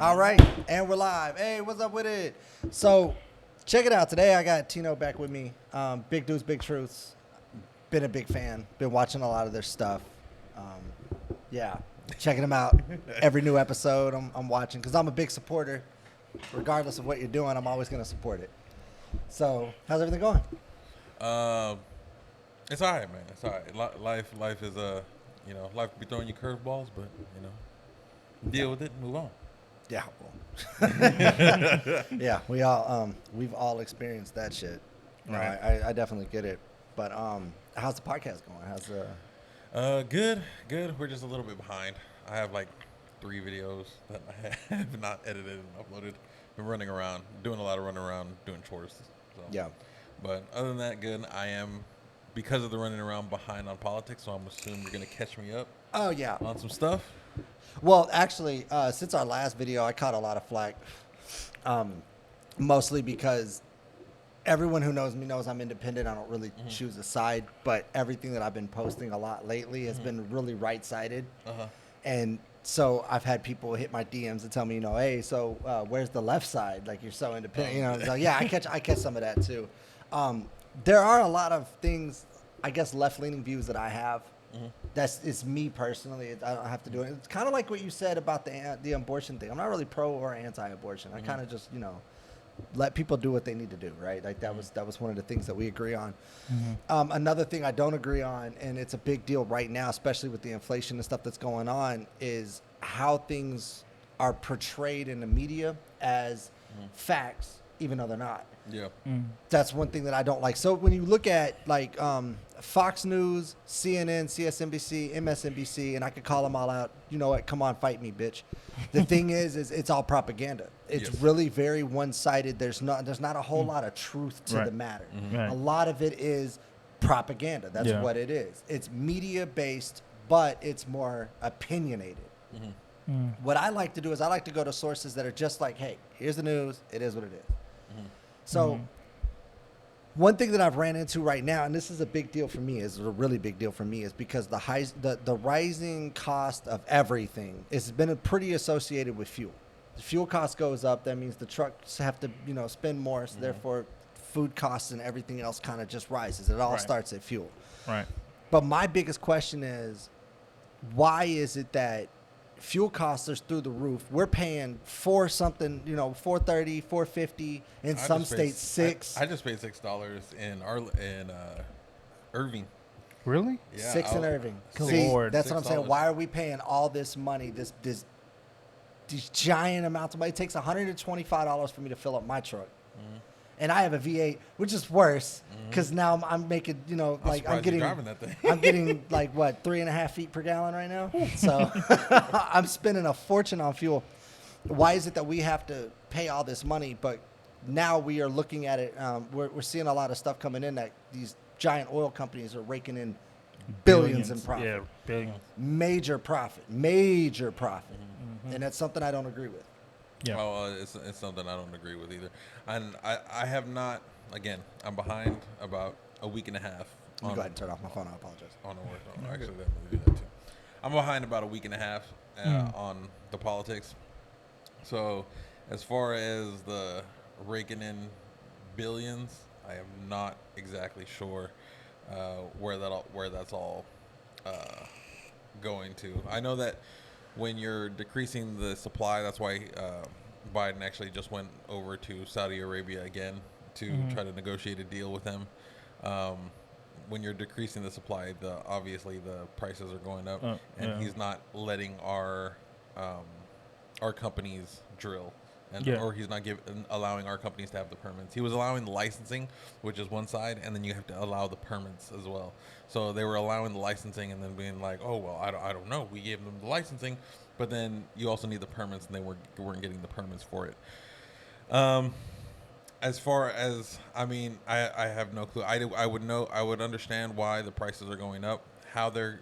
All right, and we're live. Hey, what's up with it? So, check it out. Today I got Tino back with me. Big Dudes, Big Truths. Been a big fan. Been watching a lot of their stuff. Yeah, checking them out. Every new episode I'm watching because I'm a big supporter. Regardless of what you're doing, I'm always going to support it. So, how's everything going? It's all right, man. It's all right. Life is life be throwing you curveballs, but deal with it, and move on. Yeah, yeah, we've all experienced that shit. No, Right. I definitely get it. But how's the podcast going? How's the Good. We're just a little bit behind. I have like 3 videos that I have not edited and uploaded. Been running around, doing a lot of running around, doing chores. So. Yeah. But other than that, good. I am, because of the running around, behind on politics, so I'm assuming you're gonna catch me up. Oh yeah. On some stuff. Well, actually, since our last video, I caught a lot of flack, mostly because everyone who knows me knows I'm independent. I don't really choose a side, but everything that I've been posting a lot lately has been really right-sided. And so I've had people hit my DMs and tell me, hey, so where's the left side? Like, you're so independent, So yeah, I catch some of that too. There are a lot of things, I guess, left-leaning views that I have. It's me personally. I don't have to do it. It's kind of like what you said about the abortion thing. I'm not really pro or anti-abortion. I kind of just let people do what they need to do, right? Like that was one of the things that we agree on. Another thing I don't agree on, and it's a big deal right now, especially with the inflation and stuff that's going on, is how things are portrayed in the media as facts, even though they're not. Yeah. That's one thing that I don't like. So when you look at like Fox News, CNN, CSNBC, MSNBC, and I could call them all out. You know what? Come on, fight me, bitch. The thing is it's all propaganda. It's really very one-sided. There's not a whole lot of truth to the matter. Right. A lot of it is propaganda. That's what it is. It's media-based, but it's more opinionated. What I like to do is I like to go to sources that are just like, hey, here's the news. It is what it is. So one thing that I've ran into right now, and this is a big deal for me, is a really big deal for me, is because the rising cost of everything has been pretty associated with fuel. The fuel cost goes up. That means the trucks have to, spend more. So therefore, food costs and everything else kind of just rises. It all starts at fuel. Right. But my biggest question is, why is it that fuel costs are through the roof? We're paying for something, $4.30, $4.50 in some states, $6. I just paid $6 in Irving. Really? Yeah, $6 in Irving. Good See, Lord. that's what I'm saying. $6. Why are we paying all this money? These giant amounts of money. It takes $125 for me to fill up my truck. And I have a V8, which is worse because now I'm making, I'm getting driving that thing. I'm getting like 3.5 feet per gallon right now. So I'm spending a fortune on fuel. Why is it that we have to pay all this money? But now we are looking at it. We're seeing a lot of stuff coming in that these giant oil companies are raking in billions in profit. Yeah, billions. Major profit. And that's something I don't agree with. Yeah. Oh, it's something I don't agree with either. And I have not, again, I'm behind about a week and a half. Let me go ahead and turn off my phone. I apologize. Oh, no worries. No, actually, let me do that too. I'm behind about a week and a half on the politics. So as far as the raking in billions, I am not exactly sure where that's all going to. I know that when you're decreasing the supply, that's why Biden actually just went over to Saudi Arabia again to try to negotiate a deal with them. When you're decreasing the supply, obviously the prices are going up, and he's not letting our companies drill. Or he's not allowing our companies to have the permits. He was allowing the licensing, which is one side, and then you have to allow the permits as well. So they were allowing the licensing and then being like, oh, well, I don't know. We gave them the licensing, but then you also need the permits, and they weren't getting the permits for it. As far as, I have no clue. I would understand why the prices are going up, how they're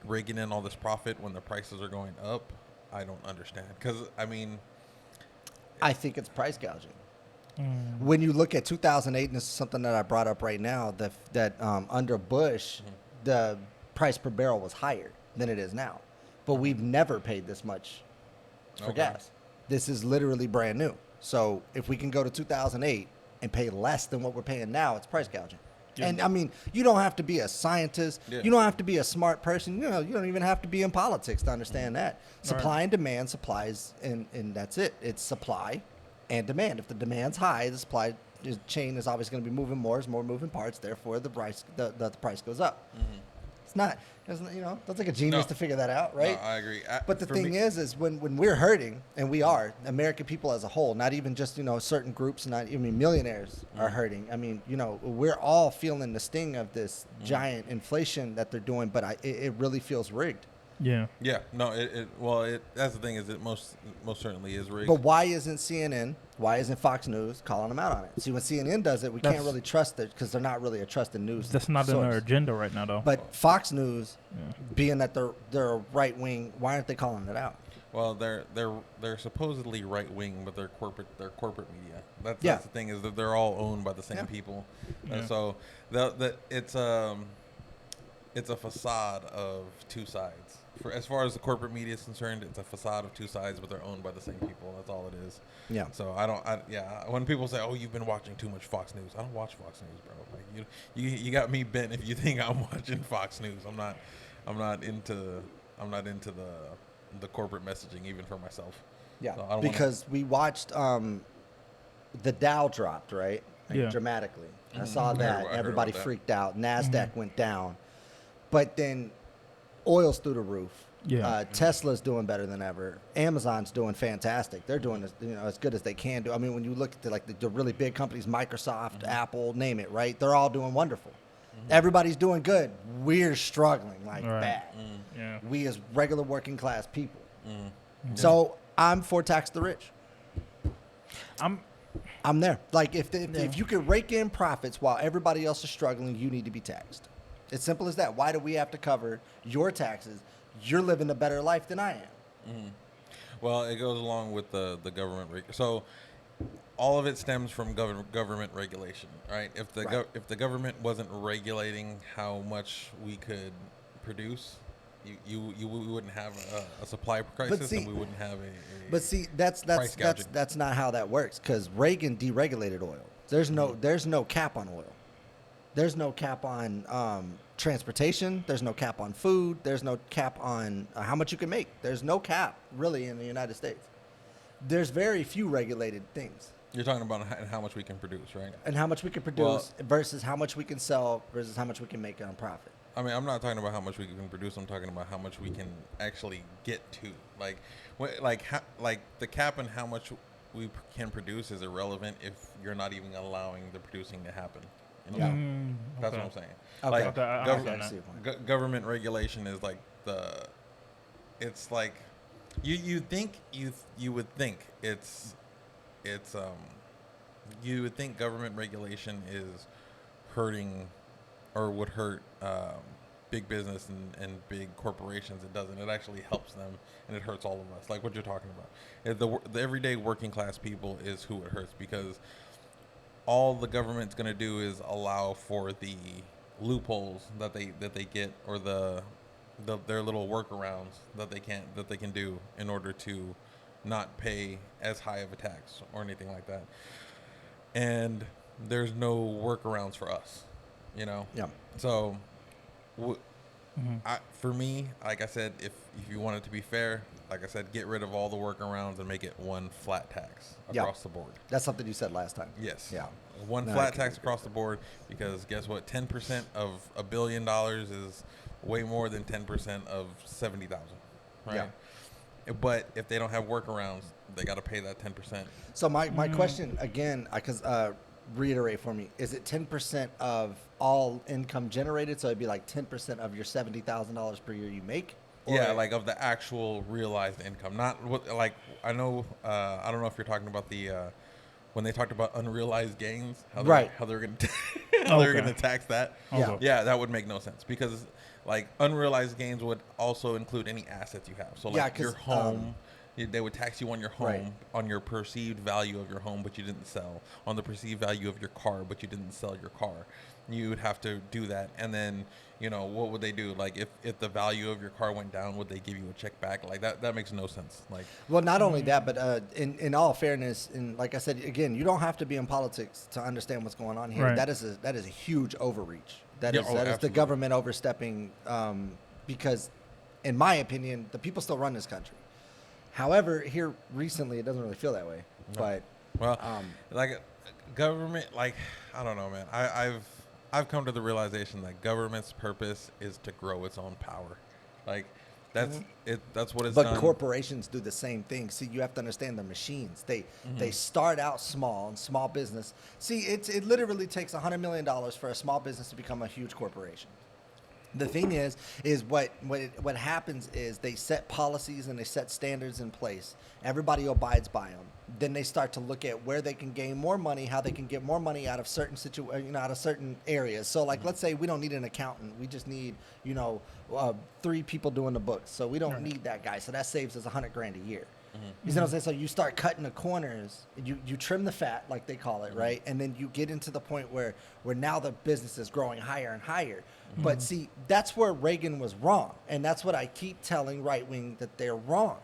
raking in all this profit when the prices are going up. I don't understand. Because, I think it's price gouging. When you look at 2008, and this is something that I brought up right now, that under Bush, the price per barrel was higher than it is now. But we've never paid this much for gas. This is literally brand new. So if we can go to 2008 and pay less than what we're paying now, it's price gouging. Yeah. And I mean, you don't have to be a scientist. Yeah. You don't have to be a smart person. You know, you don't even have to be in politics to understand that. Supply and demand, supplies, and that's it. It's supply and demand. If the demand's high, the supply chain is always going to be moving more. There's more moving parts. Therefore, the price goes up. Mm-hmm. It's not, you know, that's like a genius to figure that out, right? No, I agree. But the thing is when we're hurting, and we are, American people as a whole, not even just, you know, certain groups, not even millionaires are hurting. I mean, you know, we're all feeling the sting of this giant inflation that they're doing, but it really feels rigged. Yeah. Yeah. No, that's the thing, is it most certainly is rigged. But why isn't CNN, why isn't Fox News calling them out on it? See, when CNN does it, we can't really trust it because they're not really a trusted news That's not source. In their agenda right now, though. But Fox News, being that they're a right wing, why aren't they calling it out? Well, they're supposedly right wing, but they're corporate media. That's the thing, is that they're all owned by the same people. Yeah. And so it's a facade of two sides. As far as the corporate media is concerned, it's a facade of two sides, but they're owned by the same people. That's all it is. Yeah. So when people say, "Oh, you've been watching too much Fox News," I don't watch Fox News, bro. Like you got me bent if you think I'm watching Fox News. I'm not into the corporate messaging, even for myself. Yeah. So because we watched the Dow dropped, right? Like dramatically. I saw that. Everybody freaked out. NASDAQ went down. But then oil's through the roof. Yeah. Tesla's doing better than ever. Amazon's doing fantastic. They're doing as good as they can do. I mean, when you look at the really big companies, Microsoft, Apple, name it, right? They're all doing wonderful. Everybody's doing good. We're struggling bad. Yeah. We as regular working class people. So I'm for tax the rich. I'm there. Like if you can rake in profits while everybody else is struggling, you need to be taxed. It's simple as that. Why do we have to cover your taxes? You're living a better life than I am. Mm-hmm. Well, it goes along with the government. So all of it stems from government regulation, right? If the government wasn't regulating how much we could produce, we wouldn't have a supply crisis, and we wouldn't have a But see, that's not how that works, because Reagan deregulated oil. There's no cap on oil. There's no cap on transportation. There's no cap on food. There's no cap on how much you can make. There's no cap, really, in the United States. There's very few regulated things. You're talking about how much we can produce, right? And how much we can produce versus how much we can sell versus how much we can make on profit. I mean, I'm not talking about how much we can produce. I'm talking about how much we can actually get to. Like the cap on how much we can produce is irrelevant if you're not even allowing the producing to happen. You know? That's what I'm saying. Okay. Like government regulation is like it's like you would think you would think government regulation is hurting or would hurt big business and big corporations. It doesn't. It actually helps them, and it hurts all of us. Like what you're talking about. The everyday working class people is who it hurts, because all the government's going to do is allow for the loopholes that they get, or their little workarounds that they can do in order to not pay as high of a tax or anything like that. And there's no workarounds for us, you know? Yeah. So for me, like I said, if you want it to be fair, like I said, get rid of all the workarounds and make it one flat tax across the board. That's something you said last time. Yes. Yeah. One flat tax across the board, because guess what? 10% of $1 billion is way more than 10% of 70,000, right? Yeah. But if they don't have workarounds, they got to pay that 10%. So my question again, because reiterate for me, is it 10% of all income generated? So it'd be like 10% of your $70,000 per year you make? Yeah, like of the actual realized income, not what, like I know. I don't know if you're talking about the when they talked about unrealized gains, how they're going to tax that. Yeah, that would make no sense, because like unrealized gains would also include any assets you have. So like your home, They would tax you on your home, Right. on your perceived value of your home, but you didn't sell. On the perceived value of your car, but you didn't sell your car. You would have to do that. And then, what would they do? Like, if the value of your car went down, would they give you a check back? Like, that makes no sense. Like, Well, not only that, but in all fairness, and like I said, again, you don't have to be in politics to understand what's going on here. Right. That is a huge overreach. That Yeah, is oh, that is the absolutely. government overstepping, because, in my opinion, the people still run this country. However, here recently, it doesn't really feel that way. No. But well, like government, like, I don't know, man. I've come to the realization that government's purpose is to grow its own power. Like, that's it. That's what it's But done. corporations do the same thing. See, you have to understand the machines. They start out small and small business. See, it literally takes $100 million for a small business to become a huge corporation. The thing is what happens is they set policies and they set standards in place. Everybody abides by them. Then they start to look at where they can gain more money, how they can get more money out of certain out of certain areas. So, like, let's say we don't need an accountant. We just need, 3 people doing the books. So we don't need that guy. So that saves us $100,000 a year. You see what I'm saying? So you start cutting the corners, you trim the fat, like they call it, right? And then you get into the point where now the business is growing higher and higher. But see, that's where Reagan was wrong, and that's what I keep telling right wing, that they're wrong.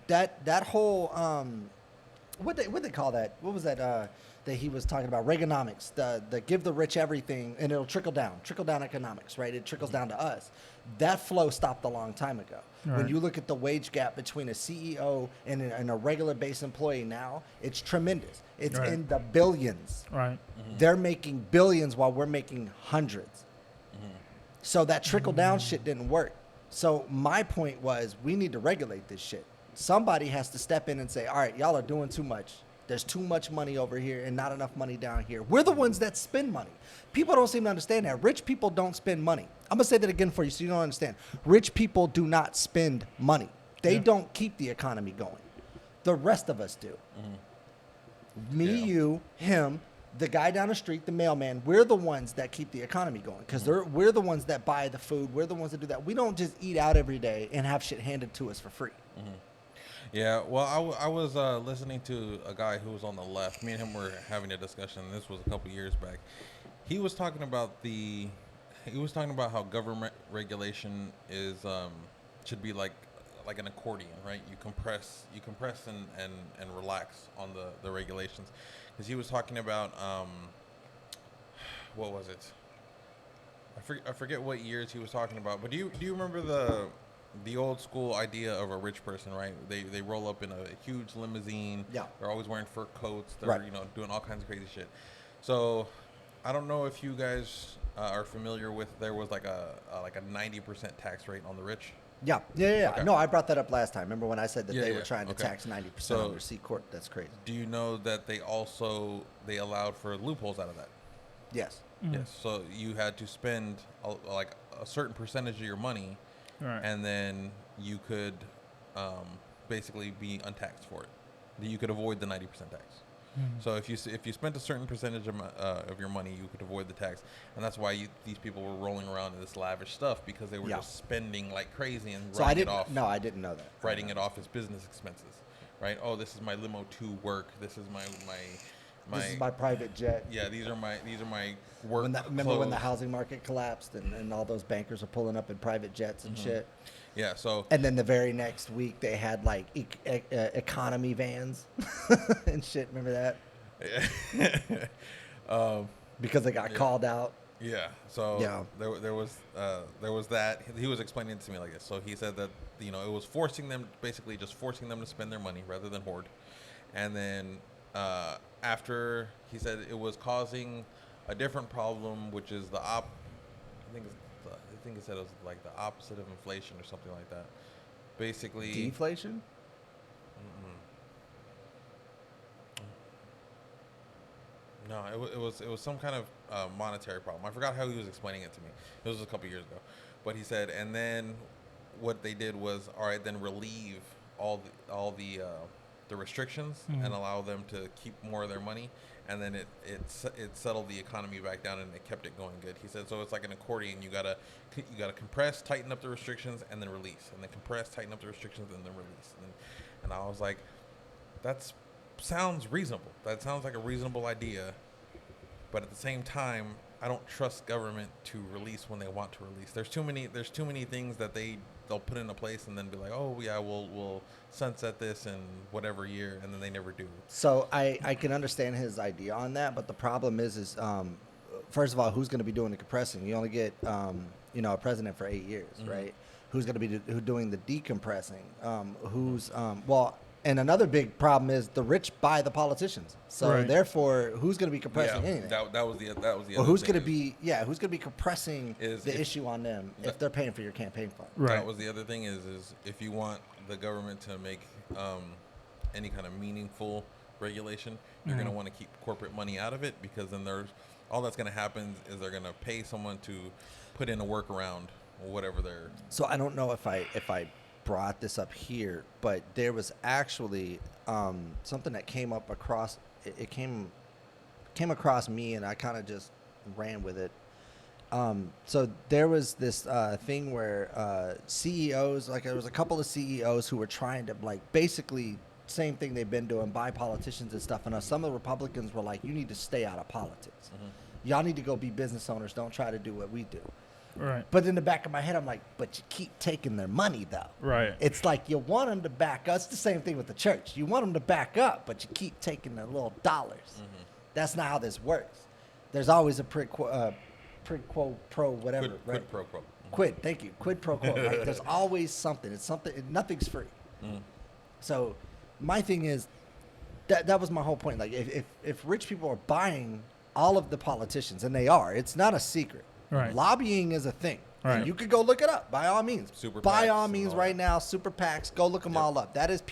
That whole what they call that? What was that that he was talking about? Reaganomics, the give the rich everything and it'll trickle down economics, right? It trickles down to us. That flow stopped a long time ago. When Right. you look at the wage gap between a CEO and a regular base employee now, it's tremendous. It's Right. in the billions. Right. They're making billions while we're making hundreds. So that trickle down shit didn't work. So my point was, we need to regulate this shit. Somebody has to step in and say, all right, y'all are doing too much. There's too much money over here and not enough money down here. We're the ones that spend money. People don't seem to understand that. Rich people don't spend money. I'm going to say that again for you so you don't understand. Rich people do not spend money. They don't keep the economy going. The rest of us do. Me, Yeah. you, him, the guy down the street, the mailman, we're the ones that keep the economy going because we're the ones that buy the food. We're the ones that do that. We don't just eat out every day and have shit handed to us for free. Yeah, well, I was listening to a guy who was on the left. Me and him were having a discussion. This was a couple years back. He was talking about how government regulation is should be like an accordion, right? You compress and relax on the regulations. Because he was talking about what was it? I forget what years he was talking about. But do you remember the old school idea of a rich person, right? They roll up in a huge limousine. Yeah. They're always wearing fur coats. They're Right. doing all kinds of crazy shit. So I don't know if you guys are familiar with, there was like a 90% tax rate on the rich. Yeah. Okay. No, I brought that up last time. Remember when I said that Yeah, they yeah, were trying to okay. tax 90% So- on their C corp? That's crazy. Do you know that they allowed for loopholes out of that? Yes. Yes. So you had to spend like a certain percentage of your money, Right. and then you could basically be untaxed for it. You could avoid the 90% tax. So if you spent a certain percentage of your money, you could avoid the tax, and that's why these people were rolling around in this lavish stuff, because they were Yeah. just spending like crazy and So writing it off. No, I didn't know that. Writing it off as business expenses, right? Oh, this is my limo to work. This is my This is my private jet. yeah. These are my work. Remember when the clothes. housing market collapsed and all those bankers were pulling up in private jets and shit? Yeah. So And then the very next week they had like economy vans and shit. Remember that? Because they got called out. yeah. So Yeah. there was that. He was explaining it to me like this. So he said that it was basically just forcing them to spend their money rather than hoard, and then after he said it was causing a different problem, which is I think he said it was like the opposite of inflation or something like that. Basically, Deflation? no, it was some kind of monetary problem. I forgot how he was explaining it to me. It was a couple years ago, but he said, and then what they did was, all right, then relieve all the restrictions and allow them to keep more of their money, and then it settled the economy back down and it kept it going good. He said, so it's like an accordion. You gotta compress, tighten up the restrictions, and then release, and then compress, tighten up the restrictions, and then release. And I was like, that sounds reasonable. That sounds like a reasonable idea. But at the same time, I don't trust government to release when they want to release. There's too many things that they'll put into place and then be like, oh yeah, we'll sunset this in whatever year, and then they never do. So I can understand his idea on that, but the problem is first of all, who's going to be doing the compressing? You only get a president for 8 years, right? Who's going to be doing the decompressing? And another big problem is the rich buy the politicians. So therefore, who's going to be compressing anything? That was the Or who's going to be compressing the issue on them if they're paying for your campaign fund? Right. That was the other thing is if you want the government to make any kind of meaningful regulation, you're going to want to keep corporate money out of it, because then all that's going to happen is they're going to pay someone to put in a workaround or whatever they're. So I don't know if I brought this up here, but there was actually something that came up across. It came across me, and I kind of just ran with it. So there was this thing where CEOs, like there was a couple of CEOs who were trying to basically same thing they've been doing, buy politicians and stuff. And some of the Republicans were like, you need to stay out of politics. Y'all need to go be business owners. Don't try to do what we do. Right. But in the back of my head, I'm like, but you keep taking their money, though. Right. It's like you want them to back up. It's the same thing with the church. You want them to back up, but you keep taking their little dollars. That's not how this works. There's always a quid pro whatever. Quid pro quo. Quid, thank you. Quid pro quo, right? There's always something. It's something. Nothing's free. So my thing is, that was my whole point. Like, if rich people are buying all of the politicians, and they are, it's not a secret. Right. Lobbying is a thing. Right. And you could go look it up by all means. By all means, all right now, super PACs, go look them all up. That is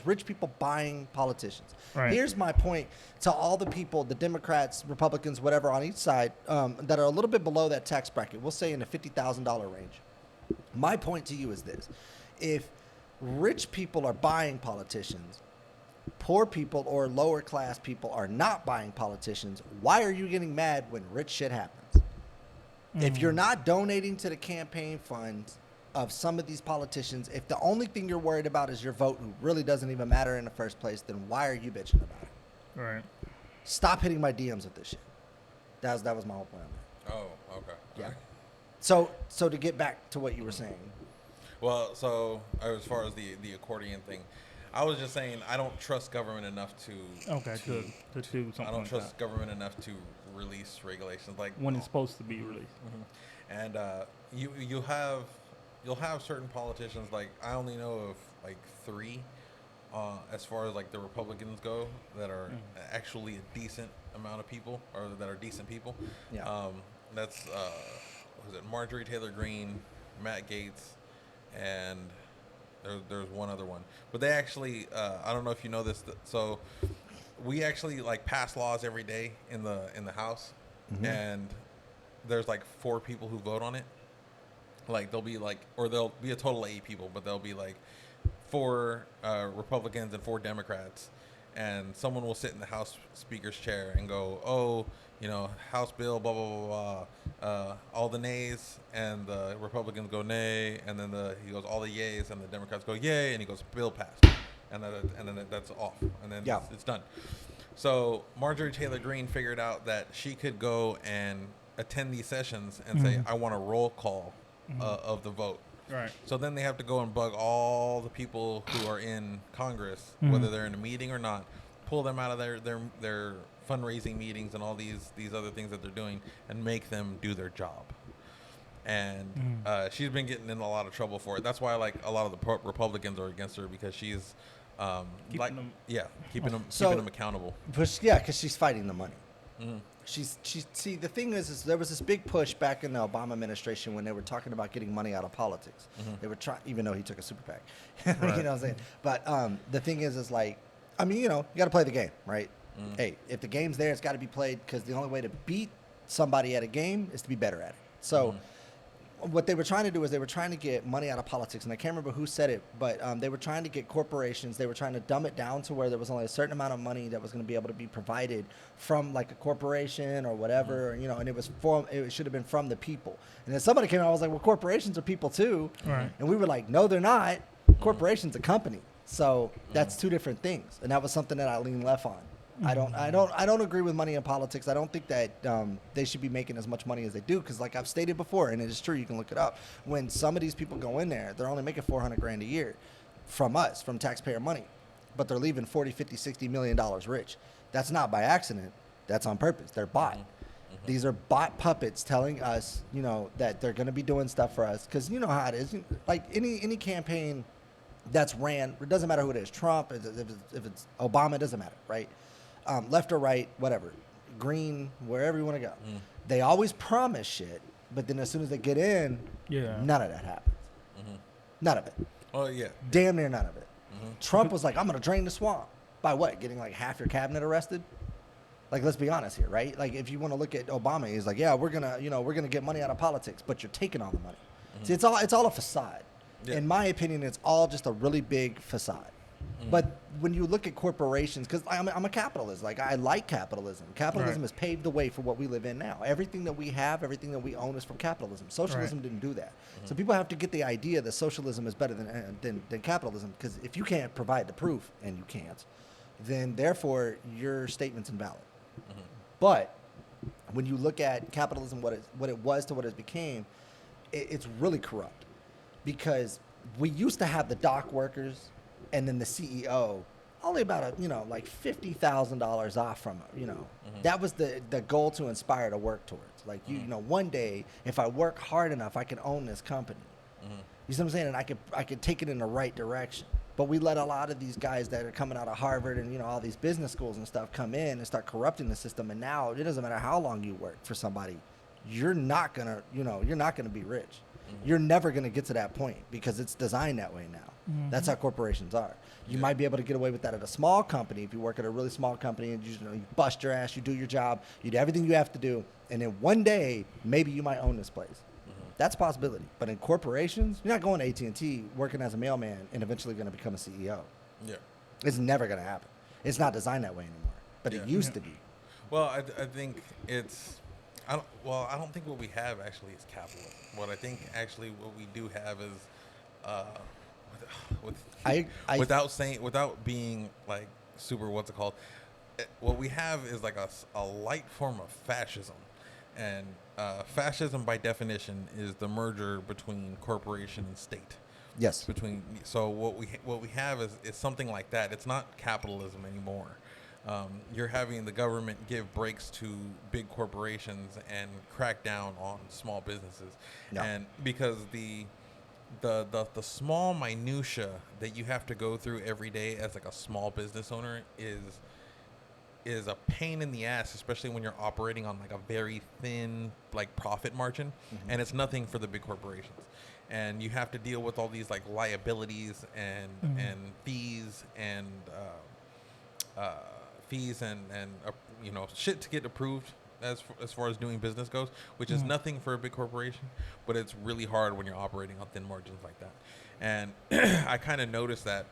rich people buying politicians. Right. Here's my point to all the people, the Democrats, Republicans, whatever, on each side, that are a little bit below that tax bracket. We'll say in the $50,000 range. My point to you is this. If rich people are buying politicians, poor people or lower class people are not buying politicians, why are you getting mad when rich shit happens? If you're not donating to the campaign funds of some of these politicians, if the only thing you're worried about is your vote, who really doesn't even matter in the first place, then why are you bitching about it? Right. Stop hitting my DMs with this shit. That was my whole point on that. Oh, okay. Yeah. So to get back to what you were saying. Well, so as far as the accordion thing, I was just saying I don't trust government enough to. Okay, good. To do something. I don't like trust that. government enough to release regulations like when it's supposed to be released. And you'll have certain politicians, like I only know of like 3 as far as like the Republicans go, that are actually a decent amount of people, or that are decent people. Yeah. That's was it Marjorie Taylor Greene, Matt Gaetz, and there's one other one. But they actually I don't know if you know this, so we actually like pass laws every day in the House, and there's like 4 people who vote on it. Like there'll be a total of 8 people, but there'll be like 4 Republicans and 4 Democrats, and someone will sit in the House Speaker's chair and go, oh, House bill, blah blah blah blah, all the nays, and the Republicans go nay, and then he goes all the yays, and the Democrats go yay, and he goes bill passed, and then that's off, and then it's done. So Marjorie Taylor Greene figured out that she could go and attend these sessions and say, I want a roll call of the vote. Right. So then they have to go and bug all the people who are in Congress, whether they're in a meeting or not, pull them out of their fundraising meetings and all these other things that they're doing, and make them do their job. And she's been getting in a lot of trouble for it. That's why like a lot of the Republicans are against her, because she's keeping them accountable. Because she's fighting the money. See, the thing is there was this big push back in the Obama administration when they were talking about getting money out of politics. They were trying, even though he took a super PAC. Right. You know what I'm saying? But the thing is like, I mean, you got to play the game, right? Hey, if the game's there, it's got to be played, because the only way to beat somebody at a game is to be better at it. So what they were trying to do is they were trying to get money out of politics, and I can't remember who said it, but they were trying to get corporations. They were trying to dumb it down to where there was only a certain amount of money that was going to be able to be provided from like a corporation or whatever, and it should have been from the people. And then somebody came out, I was like, well, corporations are people too. Right. And we were like, no, they're not. Corporation's a company. So that's two different things, and that was something that I lean left on. I don't agree with money in politics. I don't think that they should be making as much money as they do, because like I've stated before, and it is true, you can look it up. When some of these people go in there, they're only making $400,000 a year from us, from taxpayer money, but they're leaving 40, 50, 60 million dollars rich. That's not by accident. That's on purpose. They're bought. These are bot puppets telling us, that they're going to be doing stuff for us, because you know how it is. Like any campaign that's ran, it doesn't matter who it is, Trump, if it's Obama, it doesn't matter, right? Left or right, whatever, green, wherever you want to go. They always promise shit, but then as soon as they get in, none of that happens. None of it. Oh, yeah. Damn near none of it. Trump was like, I'm going to drain the swamp. By what? Getting like half your cabinet arrested? Like, let's be honest here, right? Like, if you want to look at Obama, he's like, yeah, we're gonna get money out of politics, but you're taking all the money. See, it's all a facade. Yeah. In my opinion, it's all just a really big facade. But when you look at corporations, because I'm a capitalist, like I like capitalism. Capitalism has paved the way for what we live in now. Everything that we have, everything that we own is from capitalism. Socialism didn't do that. So people have to get the idea that socialism is better than capitalism, because if you can't provide the proof, and you can't, then therefore your statement's invalid. But when you look at capitalism, what it was to what it became, it's really corrupt, because we used to have the dock workers and then the CEO only about like $50,000 off from it. That was the goal to inspire to work towards. Like one day if I work hard enough, I can own this company. You see what I'm saying? And I could take it in the right direction. But we let a lot of these guys that are coming out of Harvard and all these business schools and stuff come in and start corrupting the system. And now it doesn't matter how long you work for somebody, you're not gonna be rich. You're never gonna get to that point, because it's designed that way now. That's how corporations are. You might be able to get away with that at a small company if you work at a really small company and you bust your ass, you do your job, you do everything you have to do, and then one day maybe you might own this place. That's a possibility. But in corporations, you're not going to AT&T working as a mailman and eventually going to become a CEO. Yeah. It's never going to happen. It's not designed that way anymore. But it used to be. Well, I think it's... I don't think what we have actually is capitalism. What I think actually what we do have is... without being like super, what's it called? What we have is like a light form of fascism. And fascism, by definition, is the merger between corporation and state. Yes. So what we have is something like that. It's not capitalism anymore. You're having the government give breaks to big corporations and crack down on small businesses. No. And because the small minutia that you have to go through every day as like a small business owner is a pain in the ass, especially when you're operating on like a very thin like profit margin, and it's nothing for the big corporations. And you have to deal with all these like liabilities and fees and shit to get approved as far as doing business goes, which is nothing for a big corporation, but it's really hard when you're operating on thin margins like that. And I kind of noticed that,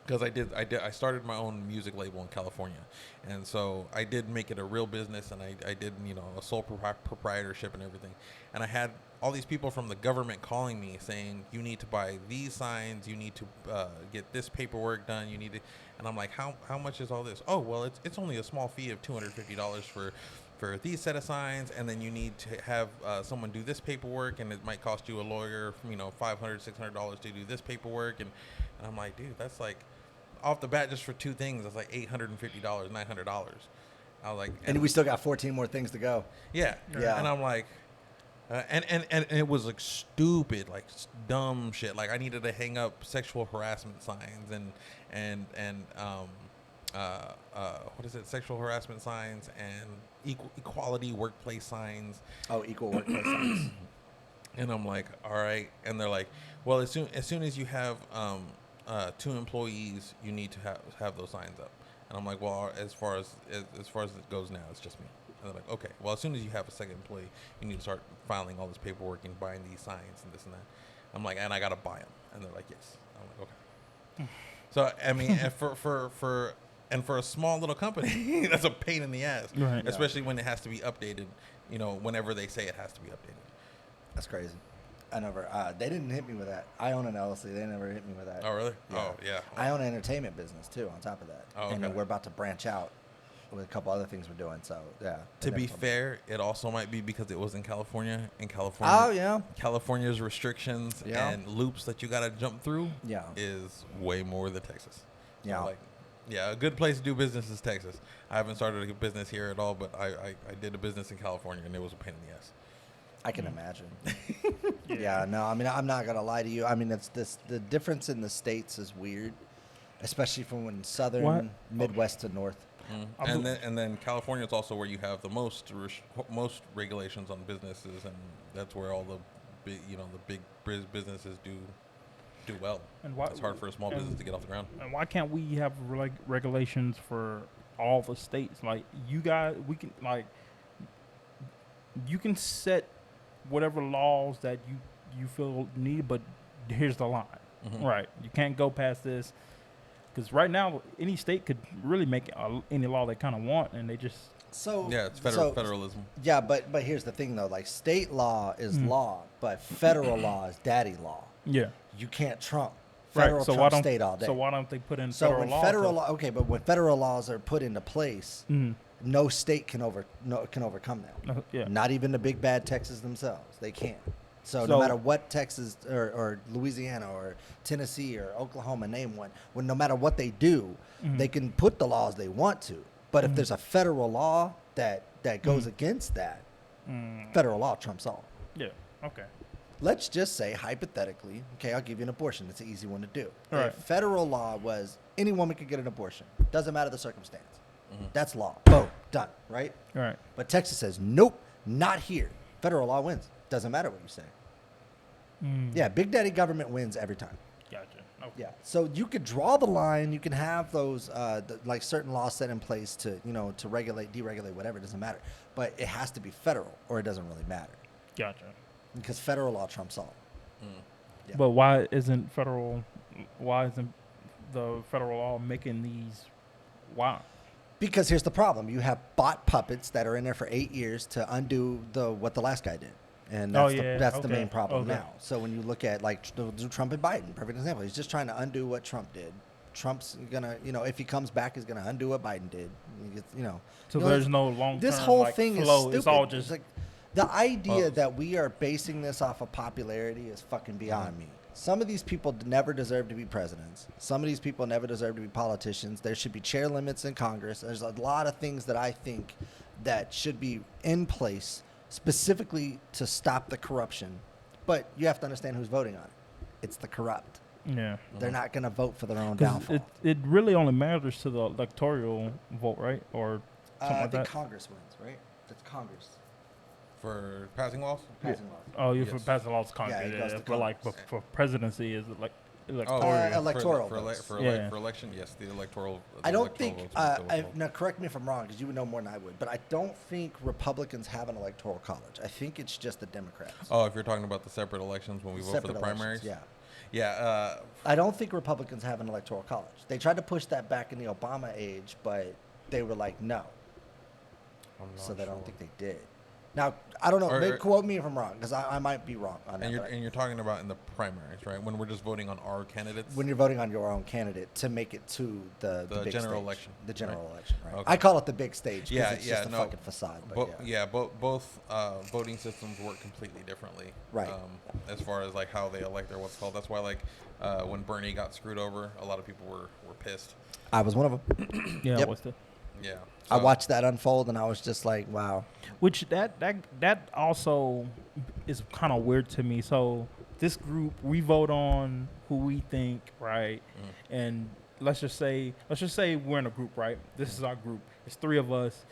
because I started my own music label in California, and so I did make it a real business, and I did a sole proprietorship and everything, and I had all these people from the government calling me saying, you need to buy these signs, you need to get this paperwork done, you need to, and I'm like, how much is all this? Oh, well, it's only a small fee of $250 for these set of signs, and then you need to have someone do this paperwork, and it might cost you a lawyer $500, $600 to do this paperwork, and I'm like, dude, that's like, off the bat, just for two things, that's like $850, $900. I was like, and we still got 14 more things to go. Yeah. And I'm like, and it was like stupid, like dumb shit. Like I needed to hang up sexual harassment signs and what is it? Sexual harassment signs and equality workplace signs. Oh, equal workplace signs. And I'm like, all right. And they're like, well, as soon as you have 2 employees, you need to have those signs up. And I'm like, well, as far as it goes now, it's just me. And they're like, okay, well, as soon as you have a second employee, you need to start filing all this paperwork and buying these signs and this and that. I'm like, and I gotta buy them. And they're like, yes. I'm like, okay. So I mean, for a small little company, that's a pain in the ass, right? Especially when it has to be updated. Whenever they say it has to be updated. That's crazy. I never. They didn't hit me with that. I own an LLC. They never hit me with that. Oh, really? Yeah. Oh, yeah. I own an entertainment business too. On top of that, Oh, and okay. we're about to branch out with a couple other things we're doing. So yeah. To they be never told me. fair, it also might be because it was in California. In California, Oh yeah. California's restrictions Yeah. and loops that you got to jump through Yeah. is way more than Texas. So, Yeah. like, yeah, a good place to do business is Texas. I haven't started a business here at all, but I did a business in California, and it was a pain in the ass. I can imagine. Yeah, no, I mean, I'm not gonna lie to you. I mean, it's this. The difference in the states is weird, especially from when southern, What? Midwest to north. And then California is also where you have the most regulations on businesses, and that's where all the big businesses do well. And why, It's hard for a small business to get off the ground. And why can't we have regulations for all the states? Like you guys, we can you can set whatever laws that you feel need, but here's the line, right? You can't go past this because right now any state could really make any law they kind of want, and they just So Yeah, it's federalism. Yeah, but here's the thing though. Like state law is law, but federal law is daddy law. yeah. You can't trump Right. federal So why trump don't state all day. So why don't they put in So federal when law? federal law, okay, but when federal laws are put into place, Mhm. no state can overcome them. Yeah. Not even the big bad Texas themselves. They can't. So no So- matter what Texas or Louisiana or Tennessee or Oklahoma, name one, when no matter what they do, they can put the laws they want to. But if there's a federal law that goes against that, federal law trumps all. Yeah. Okay. Let's just say hypothetically, okay, I'll give you an abortion. It's an easy one to do. All right. If federal law was any woman could get an abortion, doesn't matter the circumstance. That's law. Boom, done, right? All right. But Texas says, nope, not here. Federal law wins. Doesn't matter what you say. Yeah, Big Daddy government wins every time. Gotcha. Okay. Yeah. So you could draw the line. You can have those like certain laws set in place to to regulate, deregulate, whatever. It doesn't matter. But it has to be federal, or it doesn't really matter Gotcha. because federal law trumps all. Yeah. But why isn't the federal law making these? Why? Because here's the problem: you have bot puppets that are in there for 8 years to undo what the last guy did, and that's the main problem now. So when you look at like Trump and Biden, perfect example. He's just trying to undo what Trump did. Trump's gonna, if he comes back, he's gonna undo what Biden did. So there's no long. This whole thing is stupid. It's all just like the idea that we are basing this off of popularity is fucking beyond me. Some of these people never deserve to be presidents. Some of these people never deserve to be politicians. There should be chair limits in Congress. There's a lot of things that I think that should be in place specifically to stop the corruption. But you have to understand who's voting on it. It's the corrupt. yeah. They're not going to vote for their own 'Cause downfall. it really only matters to the electoral vote, right? Or something I like think that. Congress wins, right? It's Congress For passing laws? passing laws. Oh, you for Yes. passing laws, Congress. it goes to But like Congress. for presidency, is it like electoral? electoral for votes. election, yes, the electoral. I don't electoral think. votes would go as well. Now, correct me if I'm wrong, because you would know more than I would. But I don't think Republicans have an electoral college. I think it's just the Democrats. Oh, if you're talking about the separate elections when we vote for Separate the elections, primaries, yeah. yeah. I don't think Republicans have an electoral college. They tried to push that back in the Obama age, but they were like, no. I'm not So I sure. don't think they did. Now, I don't know. Or- Quote me if I'm wrong, because I might be wrong on that. And but you're talking about in the primaries, right? When we're just voting on our candidates. when you're voting on your own candidate to make it to the The big general stage. election, The general right? election, right? Okay. I call it the big stage because Yeah, it's yeah, just a no. fucking facade. But Both voting systems work completely differently. Right. As far as like how they elect or what's called. That's why like when Bernie got screwed over, a lot of people were pissed. I was one of them. Yeah. Yep. What's the? Yeah. I So- watched that unfold and I was just like, wow. Which that also is kind of weird to me. So this group, we vote on who we think, right? And let's just say we're in a group, right? This is our group. It's 3 of us.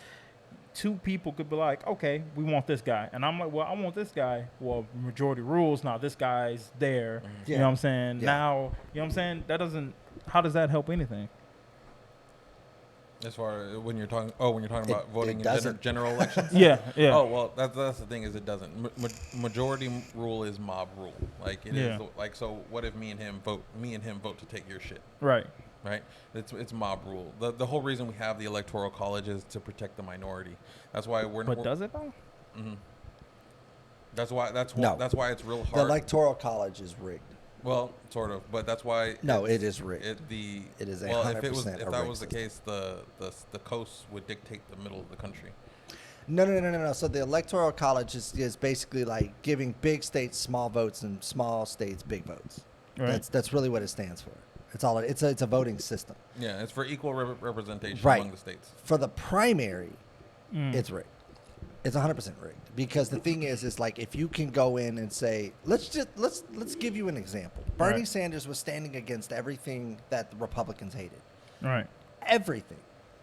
2 people could be like, okay, we want this guy, and I'm like, well, I want this guy. Well, majority rules. Now this guy's there. You know what I'm saying? Yeah. Now, you know what I'm saying? That doesn't. How does that help anything? As far as when you're talking about voting in doesn't. general elections. Yeah. Oh well, that's the thing is it doesn't. Majority rule is mob rule. Like it is Yeah. like so. What if me and him vote to take your shit? Right. Right? It's mob rule. The whole reason we have the electoral college is to protect the minority. That's why we're. But does it though? That's why No. that's why it's real The hard. Electoral College is rigged. Well, sort of, but that's why. No, it is rigged. It is well, 100% if a that rigged was the system. case, the coast would dictate the middle of the country. No. So the Electoral College is basically like giving big states small votes and small states big votes. Right. That's really what it stands for. It's all. It's a voting system. Yeah, it's for equal representation Right. among the states. For the primary, Mm. it's rigged. It's 100% rigged because the thing is like if you can go in and say let's give you an example. Bernie Right. Sanders was standing against everything that the Republicans hated. Right. Everything.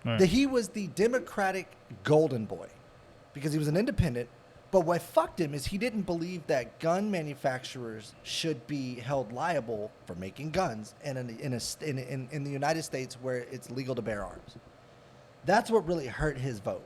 Right. He was the Democratic golden boy because he was an independent. But what fucked him is he didn't believe that gun manufacturers should be held liable for making guns in the United States where it's legal to bear arms. That's what really hurt his vote.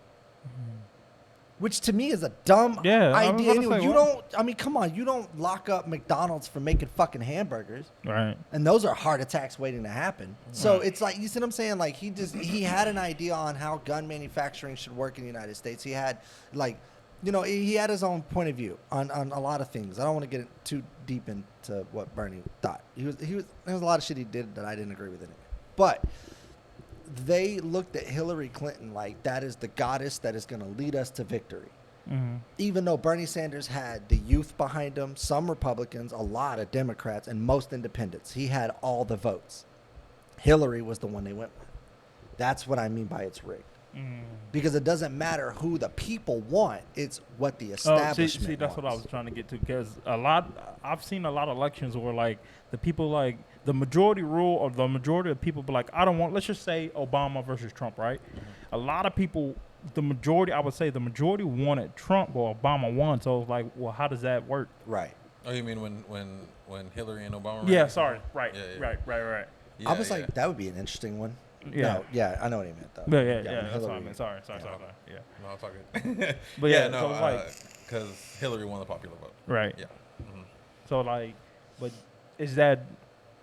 Which to me is a dumb Yeah, I was idea. about to Anyway, say, you what? don't. I mean, come on. You don't lock up McDonald's for making fucking hamburgers, Right. and those are heart attacks waiting to happen. So it's like you see what I'm saying. Like he had an idea on how gun manufacturing should work in the United States. He had like, he had his own point of view on a lot of things. I don't want to get too deep into what Bernie thought. There was a lot of shit he did that I didn't agree with anyway. But they looked at Hillary Clinton like that is the goddess that is going to lead us to victory. Mm-hmm. Even though Bernie Sanders had the youth behind him, some Republicans, a lot of Democrats, and most independents, he had all the votes. Hillary was the one they went with. That's what I mean by it's rigged. Because it doesn't matter who the people want; it's what the establishment See, that's what I wants. was trying to get to. Because I've seen a lot of elections where like the people like the majority rule or the majority of people be like, I don't want. Let's just say Obama versus Trump, right? A lot of people, I would say the majority wanted Trump or Obama won. So it's like, well, how does that work? Right. Oh, you mean when Hillary and Obama? Yeah, ran? sorry, right, Yeah. right. Yeah, I was yeah. like, that would be an interesting one. Yeah. No, yeah, I know what he meant though. Yeah, when that's what I Hillary- mean. Sorry. Yeah. No, it's all good. But yeah, no, so it's like, because Hillary won the popular vote. right. Yeah. Mm-hmm. So like, but is that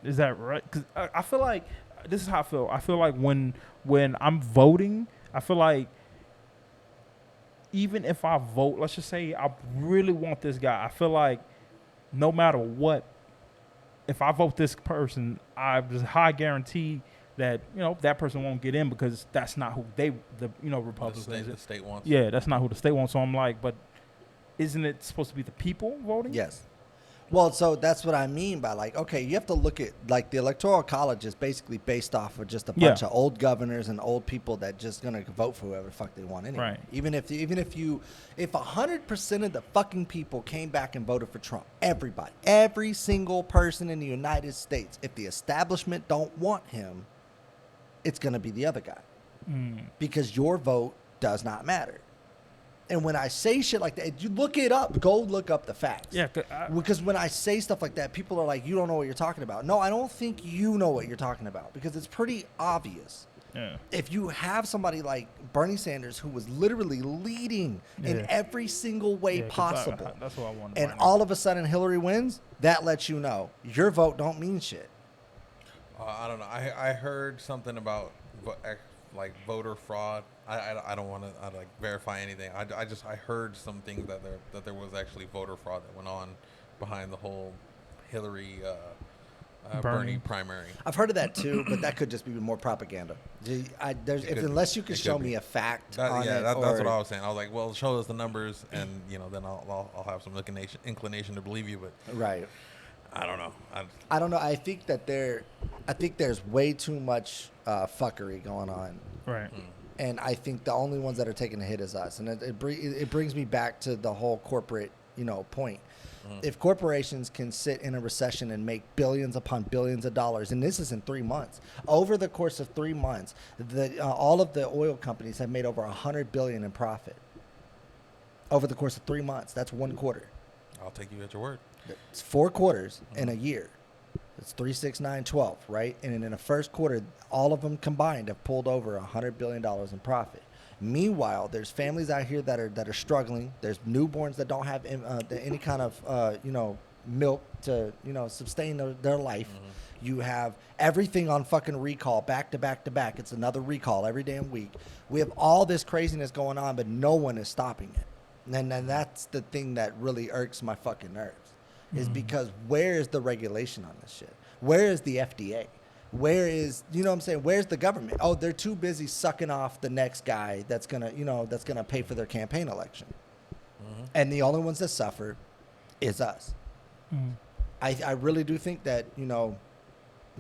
right? Because I feel like this is how I feel. I feel like when I'm voting, I feel like even if I vote, let's just say I really want this guy, I feel like no matter what, if I vote this person, there's a high guarantee that that person won't get in because that's not who Republicans. The state wants. Yeah, that's not who the state wants. So I'm like, but isn't it supposed to be the people voting? Yes. Well, so that's what I mean by like, okay, you have to look at like the Electoral College is basically based off of just a bunch of old governors and old people that just gonna vote for whoever the fuck they want anyway. Right. Even if 100% of the fucking people came back and voted for Trump, every single person in the United States, if the establishment don't want him, it's gonna be the other guy because your vote does not matter. And when I say shit like that, you look it up. Go look up the facts. Yeah, Because when I say stuff like that, people are like, you don't know what you're talking about. No, I don't think you know what you're talking about because it's pretty obvious. yeah. If you have somebody like Bernie Sanders who was literally leading in every single way 'cause possible, that's what I wanted to and find out. all of a sudden Hillary wins, that lets you know your vote don't mean shit. I don't know. I heard something about like voter fraud. I don't want to like verify anything. I heard some things that there was actually voter fraud that went on behind the whole Hillary Bernie primary. I've heard of that too, but that could just be more propaganda. Unless you can show me a fact on it. That's what I was saying. I was like, well, show us the numbers, and then I'll have some inclination to believe you. But Right. I don't know. I don't know. I think there's way too much fuckery going on, Right. and I think the only ones that are taking a hit is us. And it brings me back to the whole corporate, point. If corporations can sit in a recession and make billions upon billions of dollars, and this is in 3 months, over the course of 3 months, all of the oil companies have made over $100 billion in profit. Over the course of 3 months, that's 1 quarter. I'll take you at your word. It's 4 quarters in a year. It's 3, 6, 9, 12, right? And in the first quarter, all of them combined have pulled over $100 billion in profit. Meanwhile, there's families out here that are struggling. There's newborns that don't have any kind of milk to sustain their life. You have everything on fucking recall, back to back to back. It's another recall every damn week. We have all this craziness going on, but no one is stopping it. And that's the thing that really irks my fucking nerves, is because where is the regulation on this shit? Where is the FDA? Where is, you know what I'm saying? Where's the government? Oh, they're too busy sucking off the next guy that's gonna, that's gonna pay for their campaign election. And the only ones that suffer is us. I really do think that,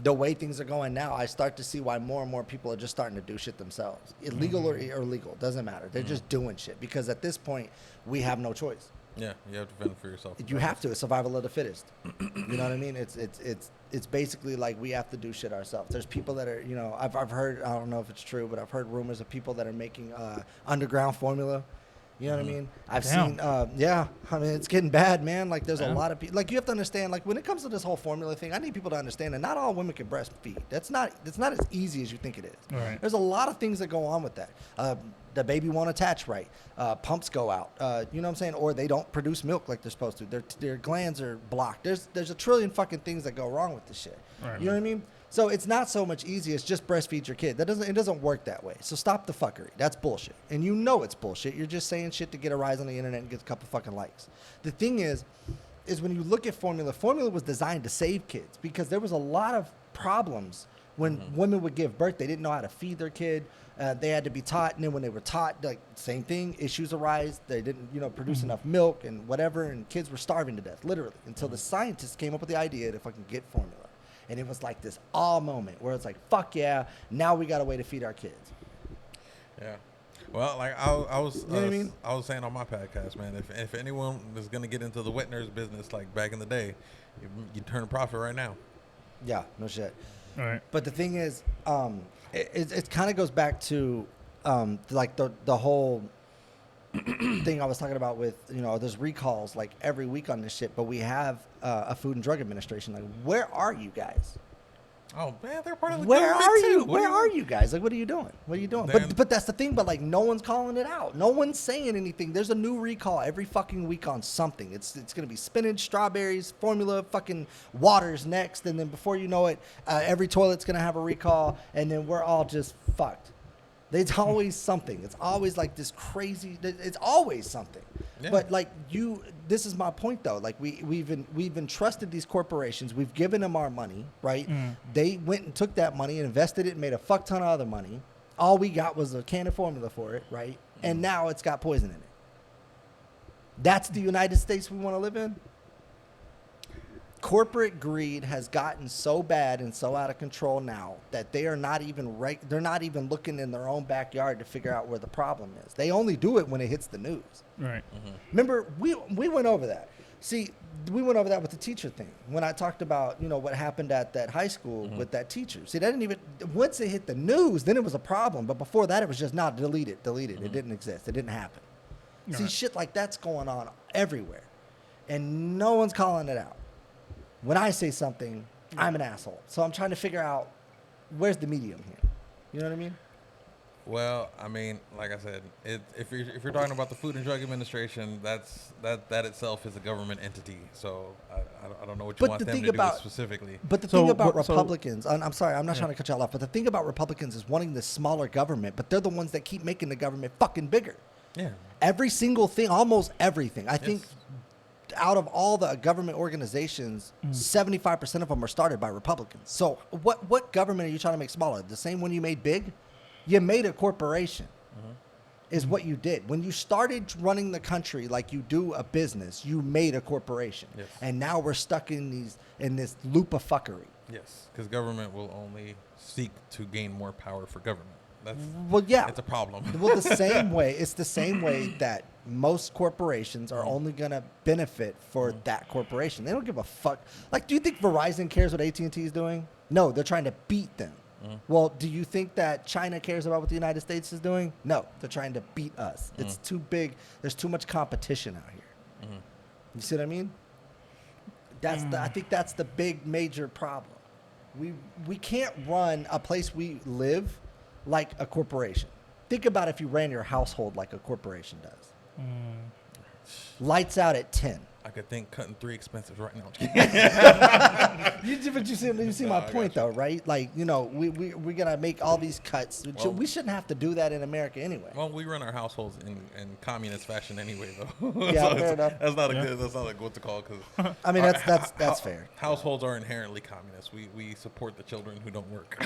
the way things are going now, I start to see why more and more people are just starting to do shit themselves. Illegal or illegal, doesn't matter. They're just doing shit because at this point, we have no choice. Yeah, you have to fend for yourself. You have to. It's survival of the fittest. You know what I mean? It's basically like we have to do shit ourselves. There's people that are, I've heard, I don't know if it's true, but I've heard rumors of people that are making underground formula. You know what I mean? I've seen, I mean, it's getting bad, man. Like, there's a lot of people. Like, you have to understand, like, when it comes to this whole formula thing, I need people to understand that not all women can breastfeed. That's not as easy as you think it is. Right. There's a lot of things that go on with that. The baby won't attach right. Pumps go out. You know what I'm saying? Or they don't produce milk like they're supposed to. Their glands are blocked. There's a trillion fucking things that go wrong with this shit. Right. You know what I mean? So it's not so much easy as just breastfeed your kid. It doesn't work that way. So stop the fuckery. That's bullshit. And you know it's bullshit. You're just saying shit to get a rise on the internet and get a couple fucking likes. The thing is when you look at formula was designed to save kids because there was a lot of problems when women would give birth. They didn't know how to feed their kid. They had to be taught. And then when they were taught, like, same thing, issues arise. They didn't, produce enough milk and whatever. And kids were starving to death, literally, until the scientists came up with the idea to fucking get formula. And it was like this all moment where it's like, fuck yeah, now we got a way to feed our kids. Yeah. Well, like I was You know what I mean? I was saying on my podcast, man, if anyone is going to get into the wet nurse business like back in the day, you turn a profit right now. Yeah, no shit. All right. But the thing is, it kind of goes back to like the whole thing I was talking about with, there's recalls like every week on this shit, but we have a Food and Drug Administration. Like, where are you guys? Oh man, they're part of the Where government are too. you? Where are you guys? Like, what are you doing? What are you doing? But that's the thing. But like, no one's calling it out. No one's saying anything. There's a new recall every fucking week on something. It's gonna be spinach, strawberries, formula, fucking waters next, and then before you know it, every toilet's gonna have a recall, and then we're all just fucked. It's always something. It's always like this crazy. It's always something. Yeah. But like this is my point though. Like we've entrusted these corporations. We've given them our money, right? They went and took that money and invested it and made a fuck ton of other money. All we got was a can of formula for it, right? And now it's got poison in it. That's the United States we want to live in. Corporate greed has gotten so bad and so out of control now that they are not even they're not even looking in their own backyard to figure out where the problem is. They only do it when it hits the news. Right. Remember, we went over that. See, we went over that with the teacher thing when I talked about what happened at that high school with that teacher. See, that didn't even once it hit the news, then it was a problem. But before that, it was just not deleted. It didn't exist. It didn't happen. See, shit like that's going on everywhere, and no one's calling it out. When I say something, I'm an asshole. So I'm trying to figure out where's the medium here. You know what I mean? Well, I mean, like I said, if you're talking about the Food and Drug Administration, that itself is a government entity. So I don't know what you want them to do specifically. But the thing about Republicans, I'm sorry, I'm not trying to cut you all off, but the thing about Republicans is wanting the smaller government, but they're the ones that keep making the government fucking bigger. Yeah. Every single thing, almost everything. I think out of all the government organizations, 75% of them are started by Republicans. So what government are you trying to make smaller? The same one you made big? You made a corporation is what you did. When you started running the country like you do a business, you made a corporation. Yes. And now we're stuck in this loop of fuckery. Yes, because government will only seek to gain more power for government. It's a problem. Well, it's the same way that most corporations are only going to benefit for that corporation. They don't give a fuck. Like, do you think Verizon cares what AT&T is doing? No, they're trying to beat them. Well, do you think that China cares about what the United States is doing? No, they're trying to beat us. It's too big. There's too much competition out here. You see what I mean? I think that's the big major problem. We can't run a place we live like a corporation. Think about if you ran your household like a corporation does. Lights out at 10. I could think cutting 3 expenses right now. But you see my point though, right? Like, you know, we're gonna make all these cuts. Well, we shouldn't have to do that in America anyway. Well, we run our households in communist fashion anyway, though. Yeah, fair enough. That's not like what's it called? Because I mean, that's fair. Households are inherently communist. We support the children who don't work.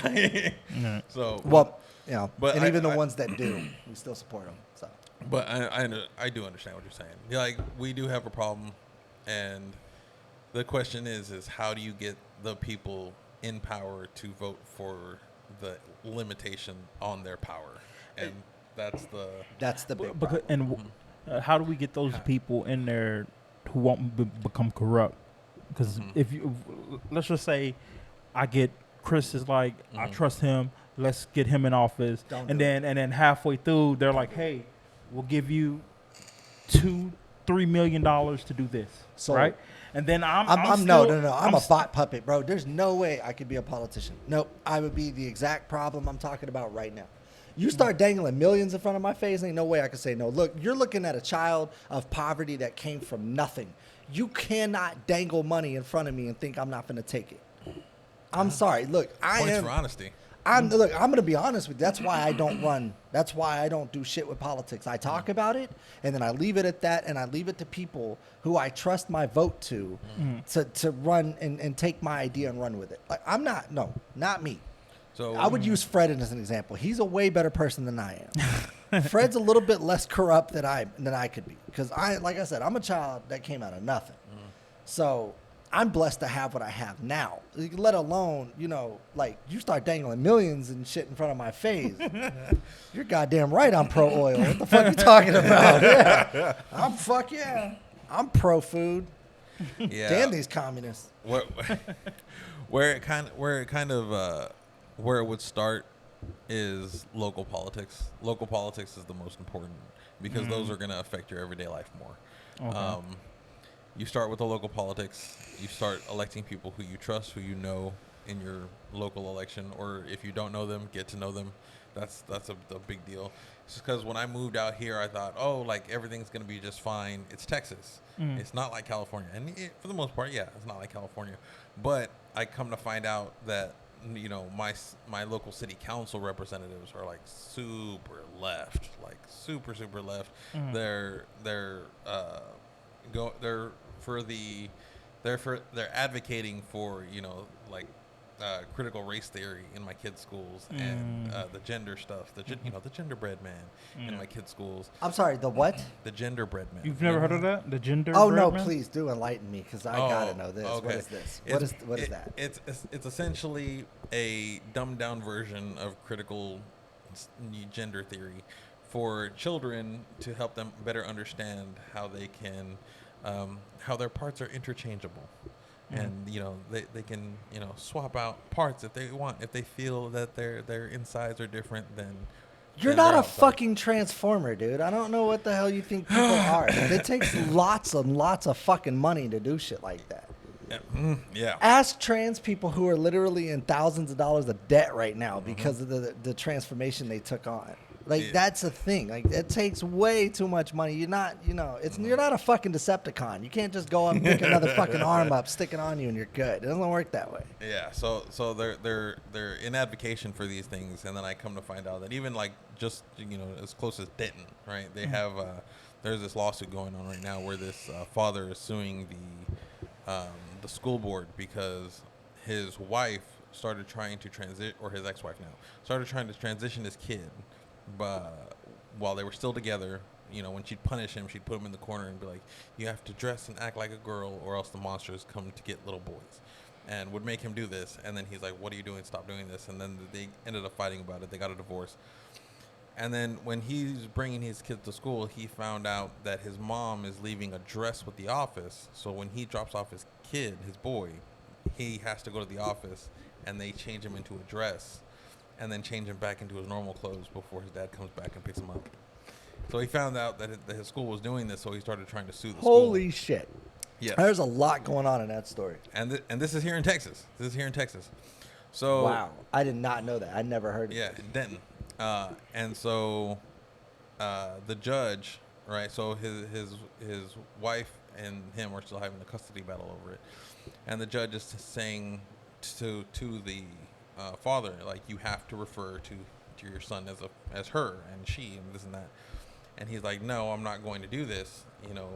So well, you know, but and even the ones that do, we still support them. So. But I do understand what you're saying. Yeah, like we do have a problem, and the question is how do you get the people in power to vote for the limitation on their power, and that's the big because, problem. And how do we get those people in there who won't become corrupt? Because if you, let's just say, I get Chris is like, I trust him. Let's get him in office, and then halfway through they're like, hey, we'll give you $2-3 million to do this, so, right? And then I'm still, no. I'm a bot puppet, bro. There's no way I could be a politician. Nope. I would be the exact problem I'm talking about right now. You start dangling millions in front of my face, ain't no way I could say no. Look, you're looking at a child of poverty that came from nothing. You cannot dangle money in front of me and think I'm not going to take it. I'm sorry. Look, points for honesty. I'm going to be honest with you. That's why I don't run. That's why I don't do shit with politics. I talk about it, and then I leave it at that, and I leave it to people who I trust my vote to run and take my idea and run with it. Like not me. So I would use Fred as an example. He's a way better person than I am. Fred's a little bit less corrupt than I could be, because like I said, I'm a child that came out of nothing. So I'm blessed to have what I have now, let alone, you know, like you start dangling millions and shit in front of my face. You're goddamn right I'm pro oil. What the fuck you talking about? Yeah. I'm pro food. Yeah. Damn these communists. Where it would start is local politics. Local politics is the most important because those are going to affect your everyday life more. Okay. You start with the local politics. You start electing people who you trust, who you know in your local election, or if you don't know them, get to know them. That's a big deal. Just because when I moved out here, I thought, oh, like everything's gonna be just fine. It's Texas. It's not like California, and for the most part, yeah, it's not like California. But I come to find out that, you know, my local city council representatives are like super left, like super left. They're advocating for, you know, like critical race theory in my kids' schools and the gender stuff, the genderbread man in my kids' schools. I'm sorry, the what? The genderbread man. You've never heard of that? The genderbread Oh no, man? Please do enlighten me, because I gotta know this. Okay. What is this? What is that? It's essentially a dumbed down version of critical gender theory for children to help them better understand how they can how their parts are interchangeable. And, you know, they can, you know, swap out parts if they want. If they feel that their insides are different, then you're not a fucking transformer, dude. I don't know what the hell you think people are. It takes lots and lots of fucking money to do shit like that. Yeah. Ask trans people who are literally in thousands of dollars of debt right now because of the transformation they took on. Like, that's a thing. Like, it takes way too much money. You're not, you know, you're not a fucking Decepticon. You can't just go up and pick another fucking arm up, stick it on you, and you're good. It doesn't work that way. Yeah. So they're in advocation for these things, and then I come to find out that even like just, you know, as close as Denton, right? They have there's this lawsuit going on right now where this father is suing the school board because his wife started trying to transition, or his ex-wife now started trying to transition his kid. But while they were still together, you know, when she'd punish him, she'd put him in the corner and be like, you have to dress and act like a girl or else the monsters come to get little boys, and would make him do this. And then he's like, what are you doing? Stop doing this. And then they ended up fighting about it. They got a divorce. And then when he's bringing his kid to school, he found out that his mom is leaving a dress with the office. So when he drops off his kid, his boy, he has to go to the office and they change him into a dress and then change him back into his normal clothes before his dad comes back and picks him up. So he found out that his school was doing this, so he started trying to sue the school. Holy shit. Yes. There's a lot going on in that story. And this is here in Texas. So wow. I did not know that. I never heard of it. Yeah, in Denton. And so the judge right? So his wife and him are still having a custody battle over it, and the judge is saying to the father, like, you have to refer to your son as her and she and this and that, and he's like, no, I'm not going to do this,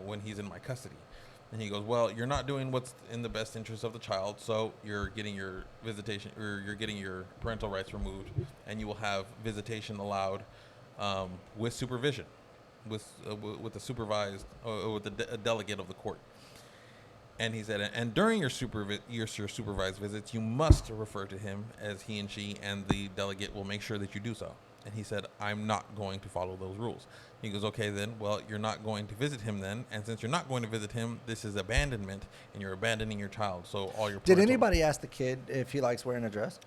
when he's in my custody. And he goes, well, you're not doing what's in the best interest of the child, so you're getting your visitation, or you're getting your parental rights removed, and you will have visitation allowed with supervision, with a supervised, a delegate of the court. And he said, and during your supervised visits, you must refer to him as he and she, and the delegate will make sure that you do so. And he said, I'm not going to follow those rules. He goes, okay, then, well, you're not going to visit him then. And since you're not going to visit him, this is abandonment, and you're abandoning your child. So all your Did anybody ask the kid if he likes wearing a dress?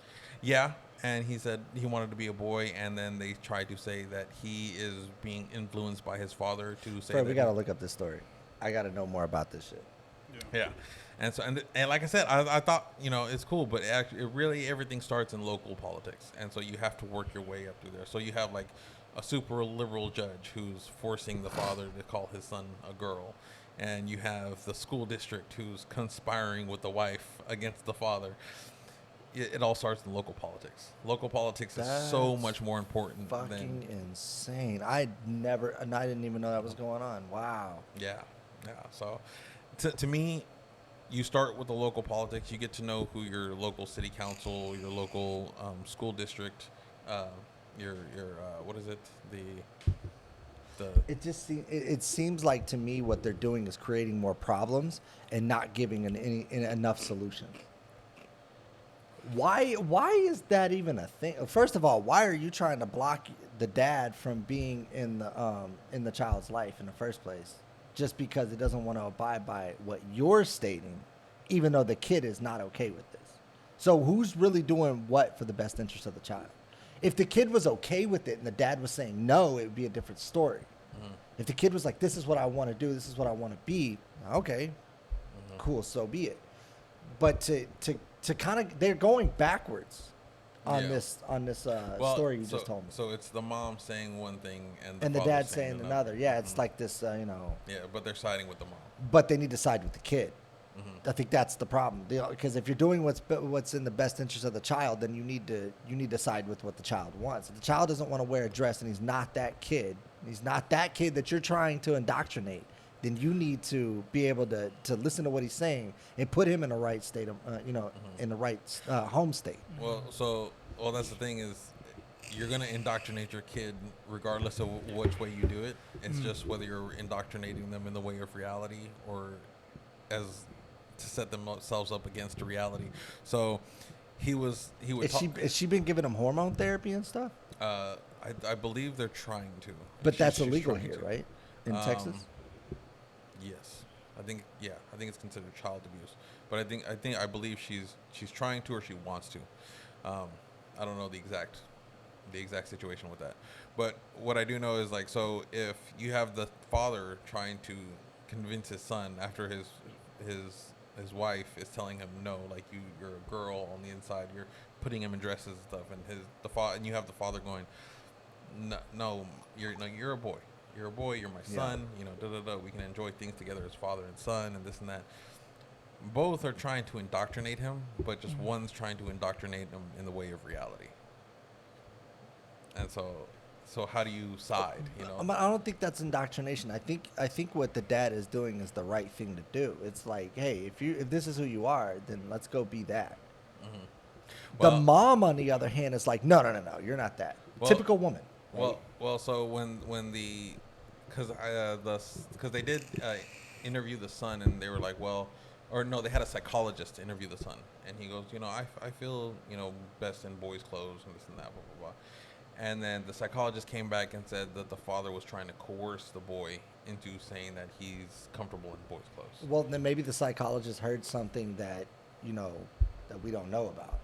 Yeah, and he said he wanted to be a boy, and then they tried to say that he is being influenced by his father to say Bro, we got to look up this story. I got to know more about this shit. Yeah. And so, and like I said, I thought, it's cool, but actually, really everything starts in local politics. And so you have to work your way up through there. So you have like a super liberal judge who's forcing the father to call his son a girl. And you have the school district who's conspiring with the wife against the father. It all starts in local politics. Local politics is so much more important fucking insane. I didn't even know that was going on. Wow. Yeah. So to me, you start with the local politics. You get to know who your local city council, your local school district, your what is it? It seems like to me what they're doing is creating more problems and not giving enough solutions. Why is that even a thing? First of all, why are you trying to block the dad from being in the child's life in the first place? Just because it doesn't want to abide by what you're stating, even though the kid is not okay with this. So who's really doing what for the best interest of the child? If the kid was okay with it and the dad was saying no, it would be a different story. Mm-hmm. If the kid was like, this is what I want to do, this is what I want to be, okay, cool, so be it. But to kind of, they're going backwards on this story you just told me. So it's the mom saying one thing and the dad saying another. Yeah, it's like this, Yeah, but they're siding with the mom. But they need to side with the kid. Mm-hmm. I think that's the problem. Because if you're doing what's in the best interest of the child, then you need to side with what the child wants. If the child doesn't want to wear a dress and he's not that kid that you're trying to indoctrinate, then you need to be able to listen to what he's saying and put him in the right state of, in the right home state. Well, that's the thing is, you're going to indoctrinate your kid regardless of which way you do it. It's just whether you're indoctrinating them in the way of reality or as to set themselves up against reality. So has she been giving him hormone therapy and stuff? I believe they're trying to. But that's illegal here, right? In Texas? Yes. I think it's considered child abuse. But I believe she's trying to, or she wants to. I don't know the exact situation with that. But what I do know is, like, so if you have the father trying to convince his son after his wife is telling him no, like, you're a girl on the inside, you're putting him in dresses and stuff, and you have the father going, no, you're a boy. You're a boy, you're my son, we can enjoy things together as father and son and this and that. Both are trying to indoctrinate him, but just one's trying to indoctrinate him in the way of reality. And so how do you side, I don't think that's indoctrination. I think what the dad is doing is the right thing to do. It's like, hey, if this is who you are, then let's go be that. Mm-hmm. The mom, on the other hand, is like, no, you're not that. Typical woman. Right? Well, so because they did interview the son, and they were like, they had a psychologist to interview the son, and he goes, I feel, best in boys' clothes and this and that, blah, blah, blah. And then the psychologist came back and said that the father was trying to coerce the boy into saying that he's comfortable in boys' clothes. Well, then maybe the psychologist heard something that, that we don't know about.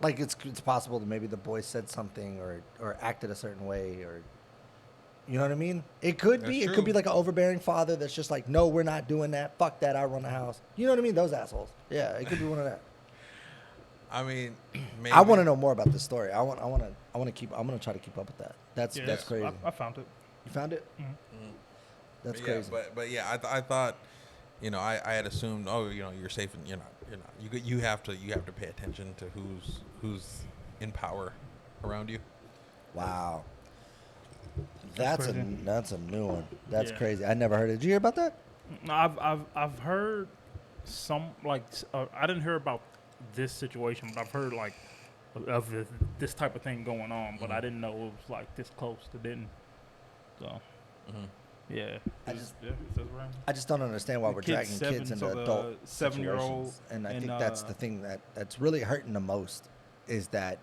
Like it's possible that maybe the boy said something or acted a certain way, or you know what I mean? It could be. True. It could be like an overbearing father that's just like, no, we're not doing that. Fuck that. I run the house. You know what I mean? Those assholes. Yeah, it could be one of that. I mean, maybe. I want to know more about this story. I'm gonna try to keep up with that. That's crazy. I found it. You found it? Mm-hmm. That's Yeah, crazy. but yeah, I thought, I had assumed, oh, you're safe and you're not. You have to pay attention to who's in power around you. Wow. That's That's a crazy. that's a new one. That's Yeah. crazy. I never heard it. Did you hear about that? No, I've heard some I didn't hear about this situation, but I've heard like of this type of thing going on, but I didn't know it was like this close to didn't. So yeah, I just- yeah, that's right. I just don't understand why The we're kid's dragging kids 7, so into the adult 7-year-old situations, and I and, think that's the thing that's really hurting the most is that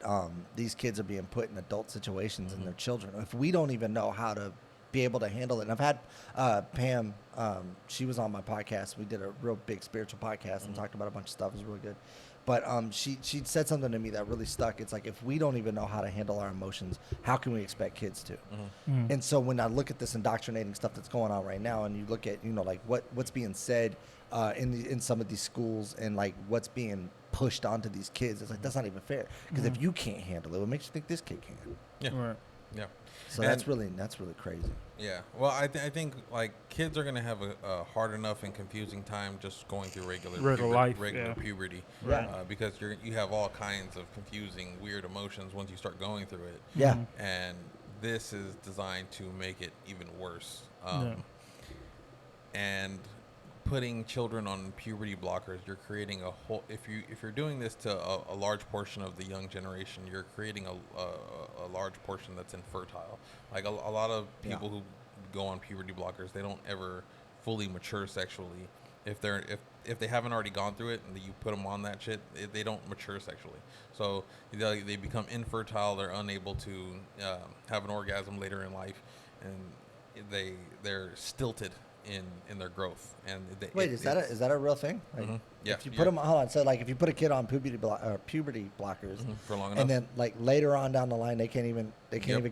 these kids are being put in adult situations and they're children. If we don't even know how to be able to handle it, and I've had Pam, she was on my podcast. We did a real big spiritual podcast and talked about a bunch of stuff. It was really good. But she said something to me that really stuck. It's like, if we don't even know how to handle our emotions, how can we expect kids to? And so when I look at this indoctrinating stuff that's going on right now, and you look at like what's being said in some of these schools, and like what's being pushed onto these kids, it's like, that's not even fair. Because if you can't handle it, what makes you think this kid can? Yeah. Right. Yeah. So And- that's really crazy. Yeah. Well, I think like kids are gonna have a hard enough and confusing time just going through regular life, regular yeah. puberty, Right. because you have all kinds of confusing, weird emotions once you start going through it. Yeah. And this is designed to make it even worse. Yeah. And putting children on puberty blockers, you're creating a whole. If you're doing this to a large portion of the young generation, you're creating a large portion that's infertile. Like a lot of people who go on puberty blockers, they don't ever fully mature sexually. If they haven't already gone through it and you put them on that shit, they don't mature sexually. So they become infertile. They're unable to have an orgasm later in life, and they're stilted in their growth. And Wait, is that a real thing? Like, Yeah, If you put them, hold on. So like, if you put a kid on puberty blockers, for long enough, and then like later on down the line, they can't even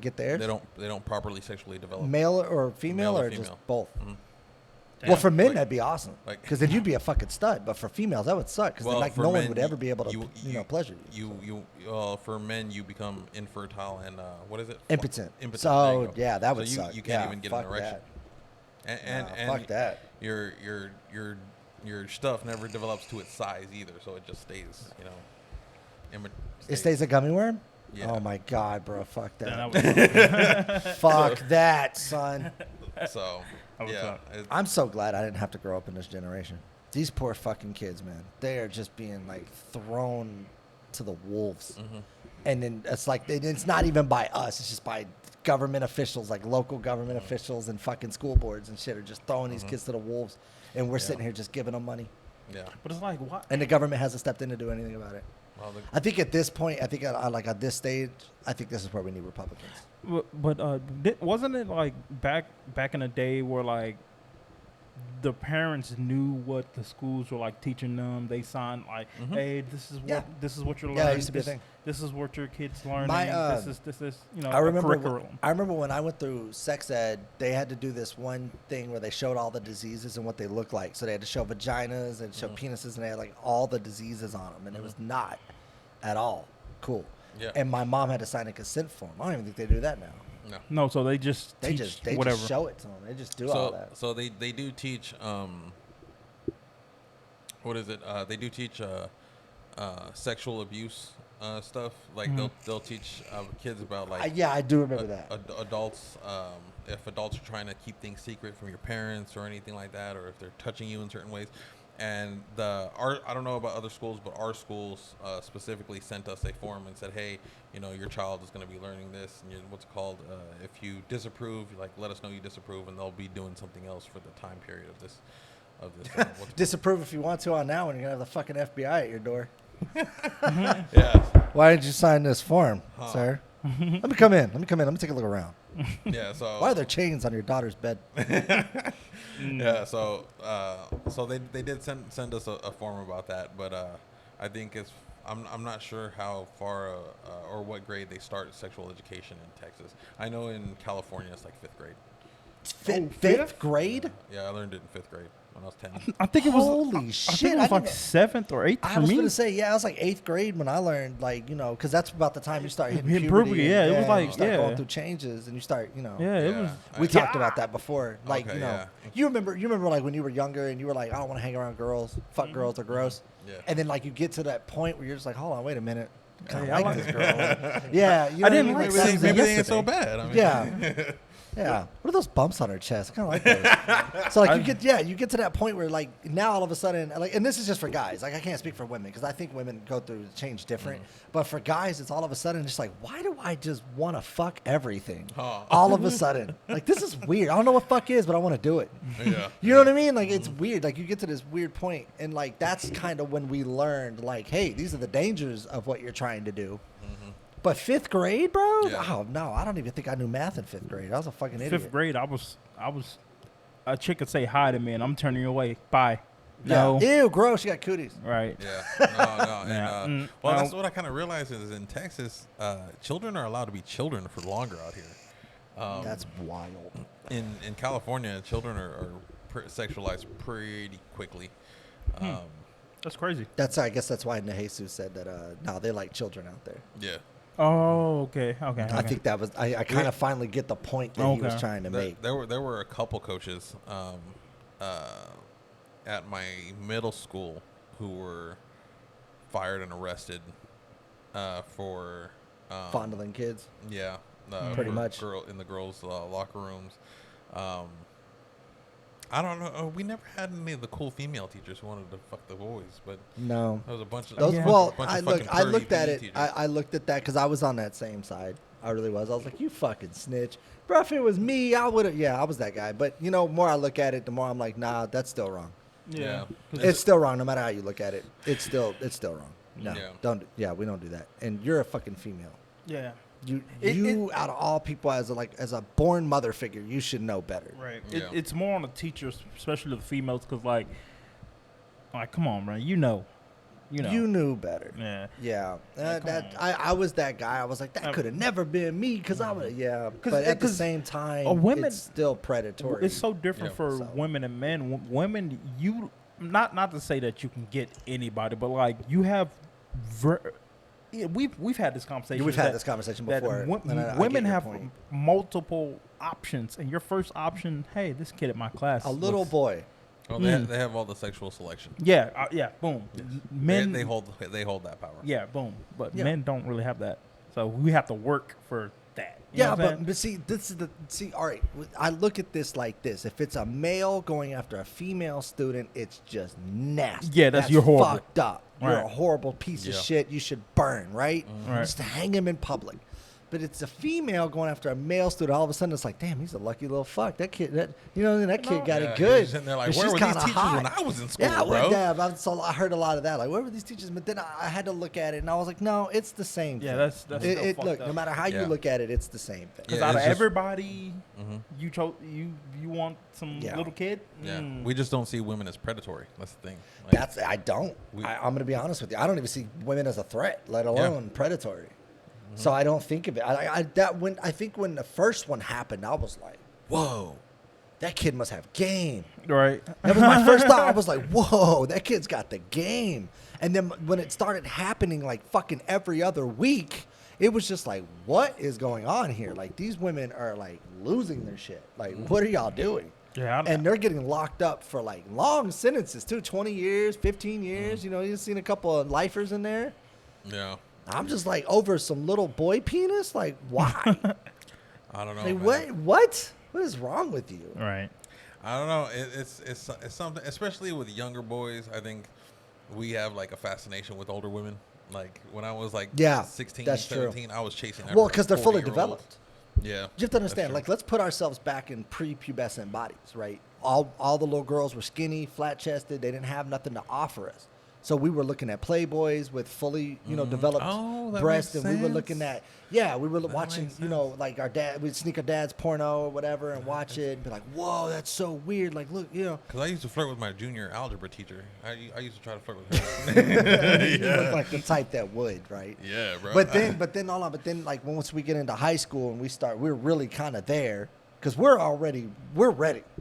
get there. They don't properly sexually develop. Male or female, Male or or just female. both. Damn. Well, for men Like- that'd be awesome, like- because then you'd be a fucking stud. But for females, that would suck, because like for no one men, would ever be able to pleasure you. For men, you become infertile and what is it? Impotent. Impotent. So, there you go. yeah, that would so suck. You can't Yeah, even get fuck an erection. And fuck that. Your stuff never develops to its size either, so it just stays, It stays a gummy worm. Yeah. Oh my god, bro, fuck that. Yeah, that was Fuck that, son. So That was yeah, tough. I'm so glad I didn't have to grow up in this generation. These poor fucking kids, man. They are just being like thrown to the wolves. And then it's like, it's not even by us. It's just by government officials, like local government officials and fucking school boards and shit are just throwing these kids to the wolves. And we're sitting here just giving them money. yeah. But it's like, what? And the government hasn't stepped in to do anything about it. Well, I think at this point, I think at this stage, I think this is where we need Republicans. But wasn't it like back in the day where like the parents knew what the schools were like teaching them? They signed like, hey, this is what you're learning. Yeah, it used to be a thing. This is what your kids learning. My, this is I remember. curriculum. I remember when I went through sex ed, they had to do this one thing where they showed all the diseases and what they look like. So they had to show vaginas and show penises, and they had like all the diseases on them, and it was not at all cool. Yeah. And my mom had to sign a consent form. I don't even think they do that now. No. No, so they just They teach just whatever. show it to them. They just do all that. So they do teach what is it? They do teach sexual abuse stuff. Like they'll teach kids about like Yeah, I do remember that. adults. If adults are trying to keep things secret from your parents or anything like that, or if they're touching you in certain ways. And I don't know about other schools, but our schools specifically sent us a form and said, hey, your child is going to be learning this, and what's it called? If you disapprove, like let us know you disapprove, and they'll be doing something else for the time period of this. Disapprove if you want to on now, when you're gonna have the fucking FBI at your door. Yeah. Why did you sign this form, sir? Let me come in. Let me take a look around. Yeah. So Why are there chains on your daughter's bed? Yeah. So they did send us a form about that, but I think I'm not sure how far or what grade they start sexual education in Texas. I know in California it's like 5th grade. Fifth grade? Yeah, I learned it in 5th grade when I was 10. I think it was. Holy I shit! think it was like 7th or 8th I for was me. gonna say, yeah, I was like 8th grade when I learned, like, because that's about the time you start hitting Hitting puberty. puberty, yeah, it was like, you start yeah. going through changes, and you start, Yeah, it was. We Yeah. talked about that before. Like, Okay, yeah. you remember like when you were younger and you were like, I don't want to hang around girls. Fuck girls, they're gross. Yeah. And then like you get to that point where you're just like, hold on, wait a minute. I kind of Hey, I like like- this girl. Yeah, you know I didn't what like mean? that. Maybe, maybe they ain't so bad. I mean, Yeah. Yeah. What are those bumps on her chest? I kind of like those. So like you get to that point where like now all of a sudden, like, and this is just for guys. Like I can't speak for women because I think women go through change different. But for guys, it's all of a sudden just like, why do I just want to fuck everything? All of a sudden, like this is weird. I don't know what fuck is, but I want to do it. Yeah. You know what I mean? Like it's weird. Like you get to this weird point, and like that's kind of when we learned, like, hey, these are the dangers of what you're trying to do. But 5th grade, bro? Yeah. Oh no, I don't even think I knew math in 5th grade. I was a fucking idiot. 5th grade, I was. A chick could say hi to me, and I'm turning you away. Bye. Yeah. No. Ew, gross. You got cooties. Right. Yeah. No. Yeah. And, well, that's what I kind of realized is in Texas, children are allowed to be children for longer out here. That's wild. In California, children are sexualized pretty quickly. That's crazy. I guess that's why Nehesu said that. No, they like children out there. Yeah. Oh, okay. I think that was. I kind of finally get the point that he was Okay. trying to make. There were a couple coaches at my middle school who were fired and arrested for Fondling kids. Yeah, Pretty for much. in the girls' locker rooms. I don't know. We never had any of the cool female teachers who wanted to fuck the boys, but No. there was a bunch of Those, Yeah. Well, bunch of I fucking looked pervy at PE it. teachers. I looked at that because I was on that same side. I really was. I was like, you fucking snitch, bro. If it was me, I would have. Yeah, I was that guy. But more I look at it, the more I'm like, nah, that's still wrong. Yeah. It's still wrong, no matter how you look at it. It's still wrong. No, Yeah. don't. Yeah, we don't do that. And you're a fucking female. Yeah. You out of all people, as a born mother figure, you should know better. Right. Yeah. It's more on the teachers, especially the females, because like, come on, man. You know. You knew better. Yeah. Yeah, come I was that guy. I was like, that could have never been me because I was But at the same time, women- it's still predatory. It's so different Yeah. for So- women and men. Women, you not to say that you can get anybody, but like you have. We've had this conversation. We've had this conversation that before. and I get women your have point. multiple options, and your first option, hey, this kid at my class, A little looks- boy. Well, they have all the sexual selection. yeah, boom. Men, They hold that power. yeah, boom. But Yeah. men don't really have that, so we have to work for that. You Yeah, know what I'm but saying? see, all right. I look at this like this. If it's a male going after a female student, it's just nasty. Yeah, you're horrible. Fucked up. You're a Right. horrible piece of Yeah. shit. You should burn, right? Right. Just to hang him in public. But it's a female going after a male student. All of a sudden, it's like, damn, he's a lucky little fuck. That kid, that kid got Yeah, it he's good. sitting there like, And where she's were these kinda teachers hot. when I was in school, Yeah, bro? I heard a lot of that. Like, where were these teachers? But then I had to look at it, and I was like, no, it's the same. Yeah, thing. that's still Look. fucked No up. matter how you Yeah. look at it, it's the same thing. Because Yeah, out of it's just- everybody, you chose you want some Yeah. little kid. Yeah, Mm. we just don't see women as predatory. That's the thing. Like, I don't. I'm gonna be honest with you. I don't even see women as a threat, let alone predatory. So I don't think of it. I think when the first one happened, I was like, whoa, that kid must have game. Right. That was my first thought. I was like, whoa, that kid's got the game. And then when it started happening like fucking every other week, it was just like, what is going on here? Like, these women are like losing their shit. Like, what are y'all doing? Yeah, And they're getting locked up for like long sentences too, 20 years, 15 years. You've seen a couple of lifers in there. yeah, I'm just like, over some little boy penis? Like, why? I don't know. Like, man. what is wrong with you? Right. I don't know. It's something, especially with younger boys. I think we have like a fascination with older women. Like when I was like 16, that's true. 17, I was chasing. Well, because they're fully 40-year-olds. developed. Yeah, You have to understand, like, let's put ourselves back in prepubescent bodies, right? All the little girls were skinny, flat-chested. They didn't have nothing to offer us. So we were looking at Playboys with fully, developed that breasts, makes and we were sense. looking at, we were watching, makes sense. like our dad, we'd sneak our dad's porno or whatever and watch it and be like, whoa, that's so weird. Like, look, Because I used to flirt with my junior algebra teacher. I used to try to flirt with her. you look like the type that would, right? Yeah, bro. But then like once we get into high school and we're really kind of there, because we're ready.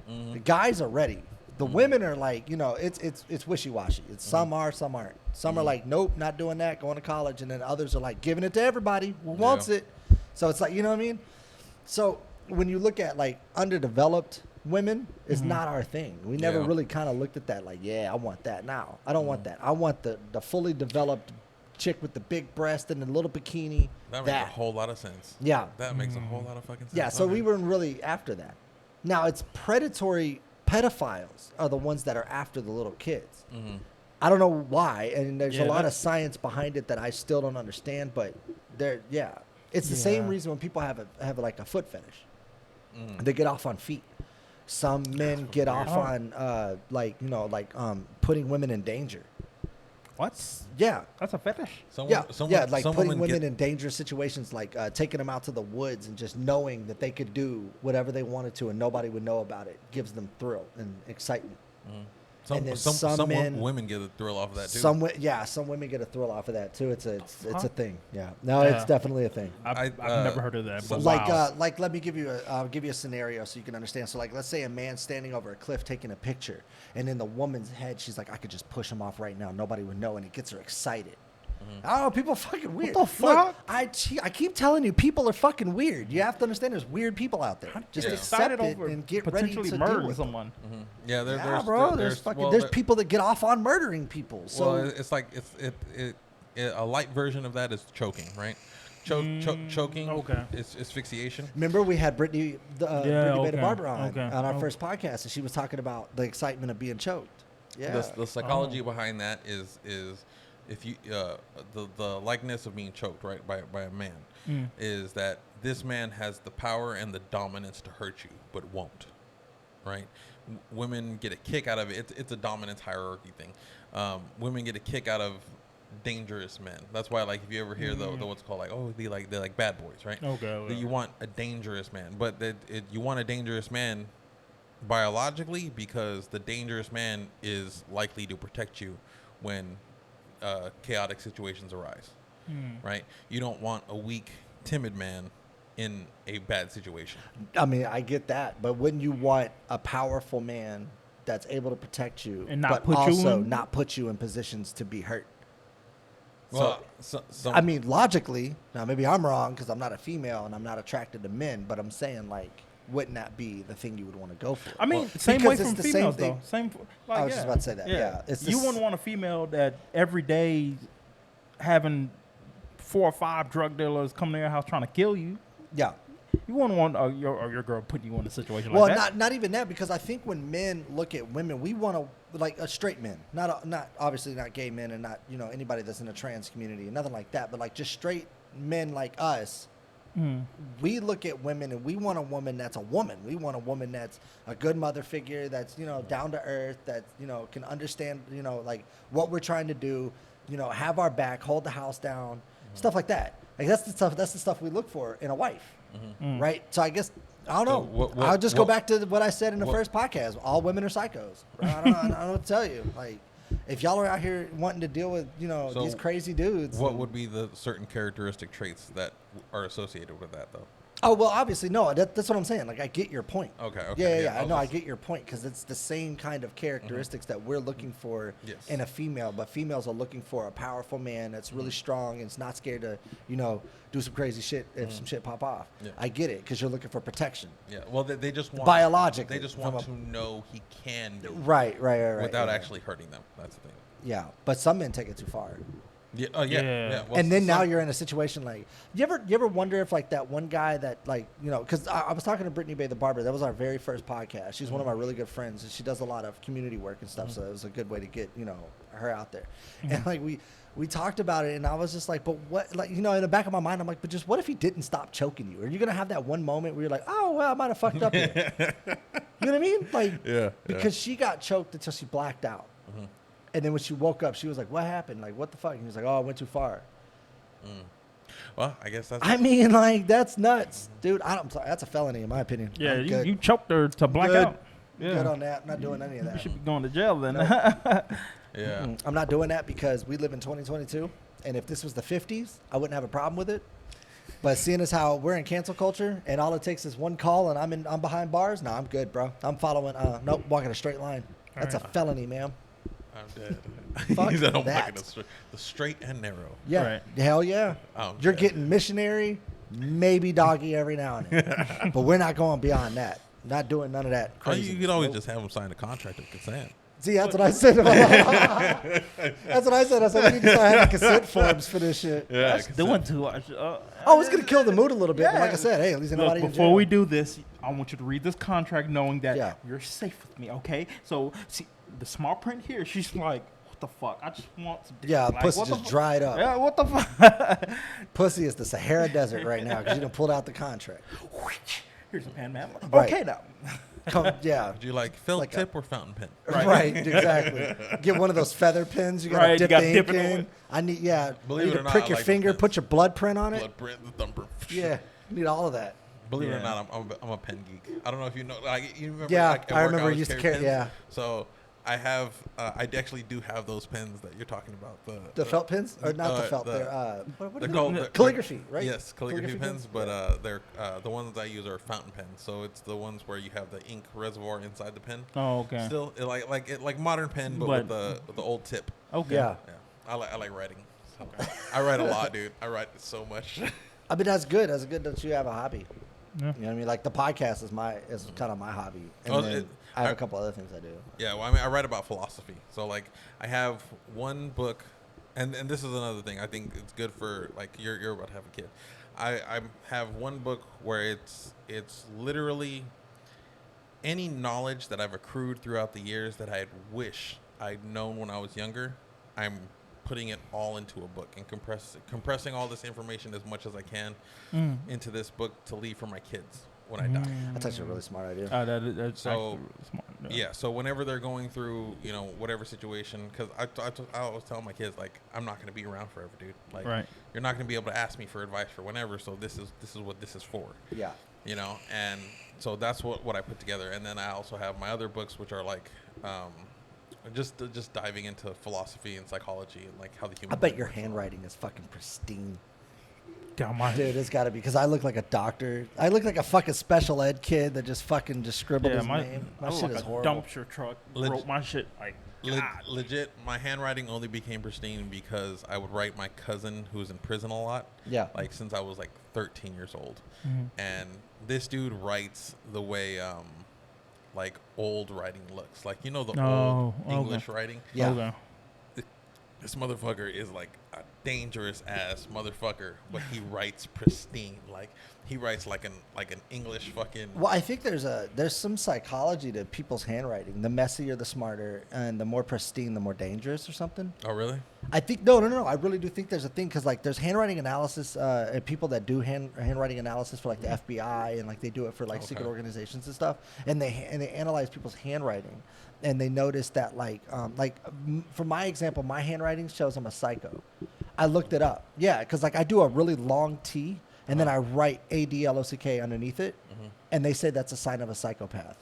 The guys are ready. The women are like, it's wishy-washy. It's some are, some aren't. Some are like, nope, not doing that, going to college. And then others are like, giving it to everybody who wants it. So it's like, you know what I mean? So when you look at like underdeveloped women, it's not our thing. We never really kind of looked at that like, I want that now. I don't want that. I want the fully developed chick with the big breast and the little bikini. That makes a whole lot of sense. Yeah. That makes a whole lot of fucking sense. Yeah, so we weren't really after that. Now, it's predatory pedophiles are the ones that are after the little kids. I don't know why, and there's a lot of science behind it that I still don't understand, but it's the same reason when people have like a foot fetish. They get off on feet. Some men get off on putting women in danger. What? Yeah. That's a fetish. Like putting women in dangerous situations, like taking them out to the woods and just knowing that they could do whatever they wanted to and nobody would know about it gives them thrill and excitement. Some women get a thrill off of that too. Some women get a thrill off of that too. It's a thing. Yeah, no, it's definitely a thing. I've never heard of that. But like let me give you a scenario so you can understand. So like, let's say a man's standing over a cliff taking a picture, and in the woman's head, she's like, I could just push him off right now. Nobody would know, and it gets her excited. I don't know, people are fucking weird. What the fuck? Look, I keep telling you, people are fucking weird. You have to understand there's weird people out there. Just accept it and get ready to deal with someone. Yeah, there's people that get off on murdering people. So it's like a light version of that is choking, right? Choking is asphyxiation. Remember we had Brittany Beta Barber on our first podcast, and she was talking about the excitement of being choked. Yeah, The psychology behind that is if you the likeness of being choked right by a man is that this man has the power and the dominance to hurt you but won't, right? Women get a kick out of it. It's a dominance hierarchy thing. Women get a kick out of dangerous men. That's why, like, if you ever hear the what's called like, they're like bad boys, right? Okay. You want a dangerous man, but you want a dangerous man biologically because the dangerous man is likely to protect you when chaotic situations arise, right? You don't want a weak, timid man in a bad situation. I mean, I get that, but wouldn't you want a powerful man that's able to protect you, and not put you in positions to be hurt? Well, I mean, logically, now maybe I'm wrong because I'm not a female and I'm not attracted to men, but I'm saying, like, wouldn't that be the thing you would want to go for? I mean, same way from females, though. I was just about to say that. Yeah. You wouldn't want a female that every day having 4 or 5 drug dealers come to your house trying to kill you. Yeah. You wouldn't want your girl putting you in a situation like that. Well, not even that, because I think when men look at women, we want to, like, a straight men, not obviously not gay men and not, anybody that's in the trans community and nothing like that, but like just straight men like us. We look at women and we want a woman that's a woman. We want a woman that's a good mother figure, that's, down to earth, that, can understand, like what we're trying to do, have our back, hold the house down, stuff like that. Like that's the stuff we look for in a wife. Right? So I guess, I don't know. I'll just go back to what I said in the first podcast. All women are psychos. I don't know what to tell you. Like, if y'all are out here wanting to deal with, these crazy dudes. What would be the certain characteristic traits that are associated with that, though? Oh, well, obviously, no. That's what I'm saying. Like, I get your point. Okay. Yeah. I know. I get your point because it's the same kind of characteristics that we're looking for in a female. But females are looking for a powerful man that's really strong and is not scared to, do some crazy shit if some shit pop off. Yeah. I get it because you're looking for protection. Yeah. Well, they just want biologically. They just want to know he can do it. Right. Without actually hurting them. That's the thing. Yeah, but some men take it too far. Yeah. Well, and then now you're in a situation like, you ever wonder if like that one guy that like, because I was talking to Brittany Bay the barber. That was our very first podcast. She's one of my really good friends, and she does a lot of community work and stuff. So it was a good way to get her out there. And like we talked about it, and I was just like, but what, like, in the back of my mind, I'm like, but just what if he didn't stop choking you? Are you gonna have that one moment where you're like, oh well, I might have fucked up here. You know what I mean? Like, because she got choked until she blacked out. And then when she woke up, she was like, what happened? Like, what the fuck? And he was like, oh, I went too far. Well, I guess that's... I mean, like, that's nuts. Dude, I'm sorry. That's a felony in my opinion. Yeah, you choked her to black out. Yeah. Good on that. I'm not doing any of that. You should be going to jail then. Nope. Yeah. I'm not doing that because we live in 2022. And if this was the 50s, I wouldn't have a problem with it. But seeing as how we're in cancel culture and all it takes is one call and I'm behind bars, I'm good, bro. I'm following. Nope, walking a straight line. That's a felony, ma'am. I'm dead. Fuck He said I'm that. walking the straight and narrow. Yeah, Right. hell yeah. You're dead. getting missionary, maybe doggy every now and then, but we're not going beyond that. Not doing none of that Oh, crazy. you could always just have them sign a contract of consent. See, that's what I said. That's what I said. I said we need to start having consent forms for this shit. Yeah, That's doing too much. Oh, it's gonna kill the mood a little bit. But like I said, hey, at least Look, nobody in before jail. we do this, I want you to read this contract knowing that Yeah. you're safe with me, okay? So, see, the small print here, she's like, what the fuck? I just want some dick. Yeah, Like, pussy what the just fu- dried up. Yeah, what the fuck? Pussy is the Sahara Desert right now because you done pulled out the contract. Here's a pen, man. Right. Okay, now. Yeah. Do you like felt Like a- tip or fountain pen? Right. Exactly. Get one of those feather pins. You gotta Right, you dip gotta the dip ink it in. in. I need. Yeah. Believe I it need or to not, prick I your like finger. those Put your blood print on it. Blood print, the thumper. Yeah. Need all of that. Believe it or Yeah. not, I'm a pen geek. I don't know if you know. Like you remember? Yeah, like, at I work, remember always you used to carry carry- pens. yeah. So I have. I actually do have those pens that you're talking about. The felt pins, or not the felt? the- They're what They're are called they? Calligraphy, right? Yes, calligraphy pens. But they're the ones I use are fountain pens. So it's the ones where you have the ink reservoir inside the pen. Oh, okay. Still, like modern pen, but with the old tip. Okay. Yeah. Yeah, I like writing. So I write a lot, dude. I write so much. I mean, that's good. That's good that you have a hobby. Yeah. You know what I mean? Like the podcast is kind of my hobby, and Oh, then I have a couple other things I do. Yeah, well, I mean, I write about philosophy. So, like, I have one book, and this is another thing. I think it's good for, like, you're about to have a kid. I have one book where it's literally any knowledge that I've accrued throughout the years that I wish I'd known when I was younger. I'm putting it all into a book and compressing all this information as much as I can into this book to leave for my kids when I die. That's actually a really smart idea. That's So, actually really smart. Yeah, so whenever they're going through, whatever situation, because I always tell my kids, like, I'm not going to be around forever, dude. Like, Right. you're not going to be able to ask me for advice for whenever, so this is what this is for. Yeah. And so that's what I put together. And then I also have my other books, which are like, just diving into philosophy and psychology and like how the human. I bet brain your works. handwriting is fucking pristine. Down my Dude, it's got to be because I look like a doctor. I look like a fucking special ed kid that just fucking scribbled his name. My I look shit like is a horrible. dumpster truck. Leg- Wrote my shit like God. Legit, my handwriting only became pristine because I would write my cousin who's in prison a lot. Yeah. Like since I was like 13 years old, Mhm. and this dude writes the way like old writing looks. Like the Oh, old English writing. Yeah. Okay. This motherfucker is like a dangerous ass motherfucker, but he writes pristine. Like he writes like an English fucking. Well, I think there's some psychology to people's handwriting. The messier, the smarter, and the more pristine, the more dangerous, or something. Oh really? I think no. I really do think there's a thing because like there's handwriting analysis and people that do handwriting analysis for like the FBI and like they do it for like secret organizations and stuff, and they analyze people's handwriting, and they notice that for my example, my handwriting shows I'm a psycho. I looked it up, yeah, because like I do a really long T and then I write ADLOCK underneath it, and they say that's a sign of a psychopath.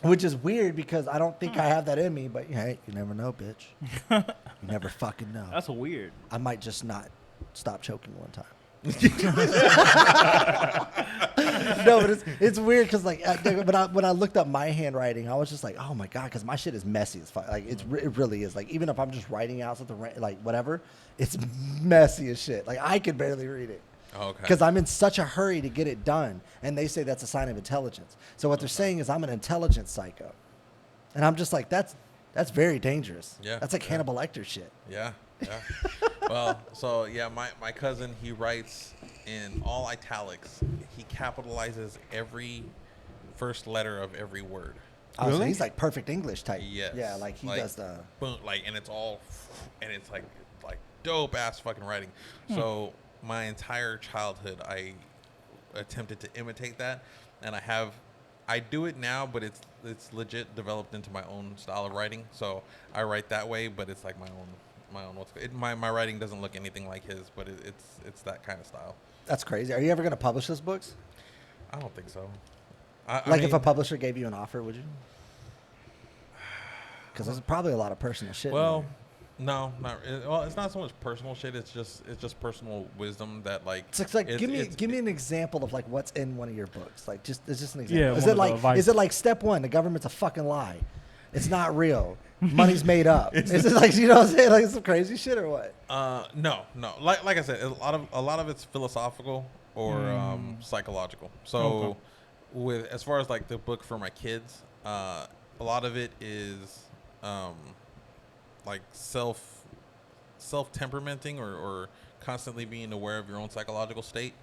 Which is weird because I don't think I have that in me, but hey, you never know, bitch. You never fucking know. That's weird. I might just not stop choking one time. No, but it's weird because like when I looked up my handwriting, I was just like, oh my god, because my shit is messy as fuck. Like it really is. Like even if I'm just writing out something like whatever, it's messy as shit. Like I could barely read it. Okay. Because I'm in such a hurry to get it done, and they say that's a sign of intelligence. So what they're saying is I'm an intelligent psycho, and I'm just like that's very dangerous. Yeah, that's like yeah. Hannibal Lecter shit. Yeah. Well, so yeah, my cousin, he writes in all italics. He capitalizes every first letter of every word. Oh, so Really? he's like perfect English type. Yes. Yeah, like he does the. Boom, and it's all, and it's like dope ass fucking writing. So my entire childhood, I attempted to imitate that, and I do it now, but it's legit developed into my own style of writing. So I write that way, but it's like my own. My writing doesn't look anything like his, but it's that kind of style. That's crazy. Are you ever gonna publish those books? I don't think so. If a publisher gave you an offer, would you? Because there's probably a lot of personal shit. in Well, there. No, well, it's not so much personal shit. It's just personal wisdom that like. It's like give me an example of like what's in one of your books. Like it's just an example. Yeah, Is it like step one? The government's a fucking lie. It's not real. Money's made up. Is it like, you know what I'm saying? Like some crazy shit or what? No. Like I said, a lot of it's philosophical or psychological. So, Okay. with as far as like the book for my kids, a lot of it is like self temperamenting or constantly being aware of your own psychological state,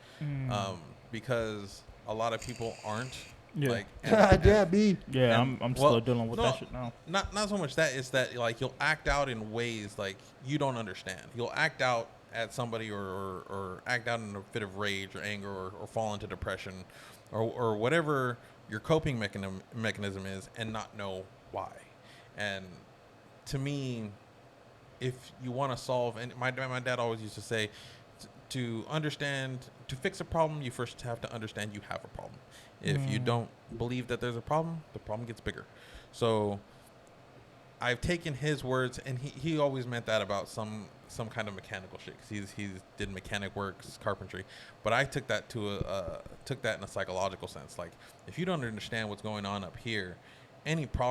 because a lot of people aren't. Yeah. Like, Yeah, me. Yeah, and- I'm well, still dealing with no, that shit now. Not so much that, it's that like you'll act out in ways like you don't understand. You'll act out at somebody or act out in a fit of rage or anger or fall into depression or whatever your coping mechanism is and not know why. And to me, if you want to solve, and my dad always used to say, to fix a problem, you first have to understand you have a problem. If you don't believe that there's a problem, the problem gets bigger. So I've taken his words, and he always meant that about some kind of mechanical shit. 'Cause he did mechanic works, carpentry, but I took that in a psychological sense. Like, if you don't understand what's going on up here, any problem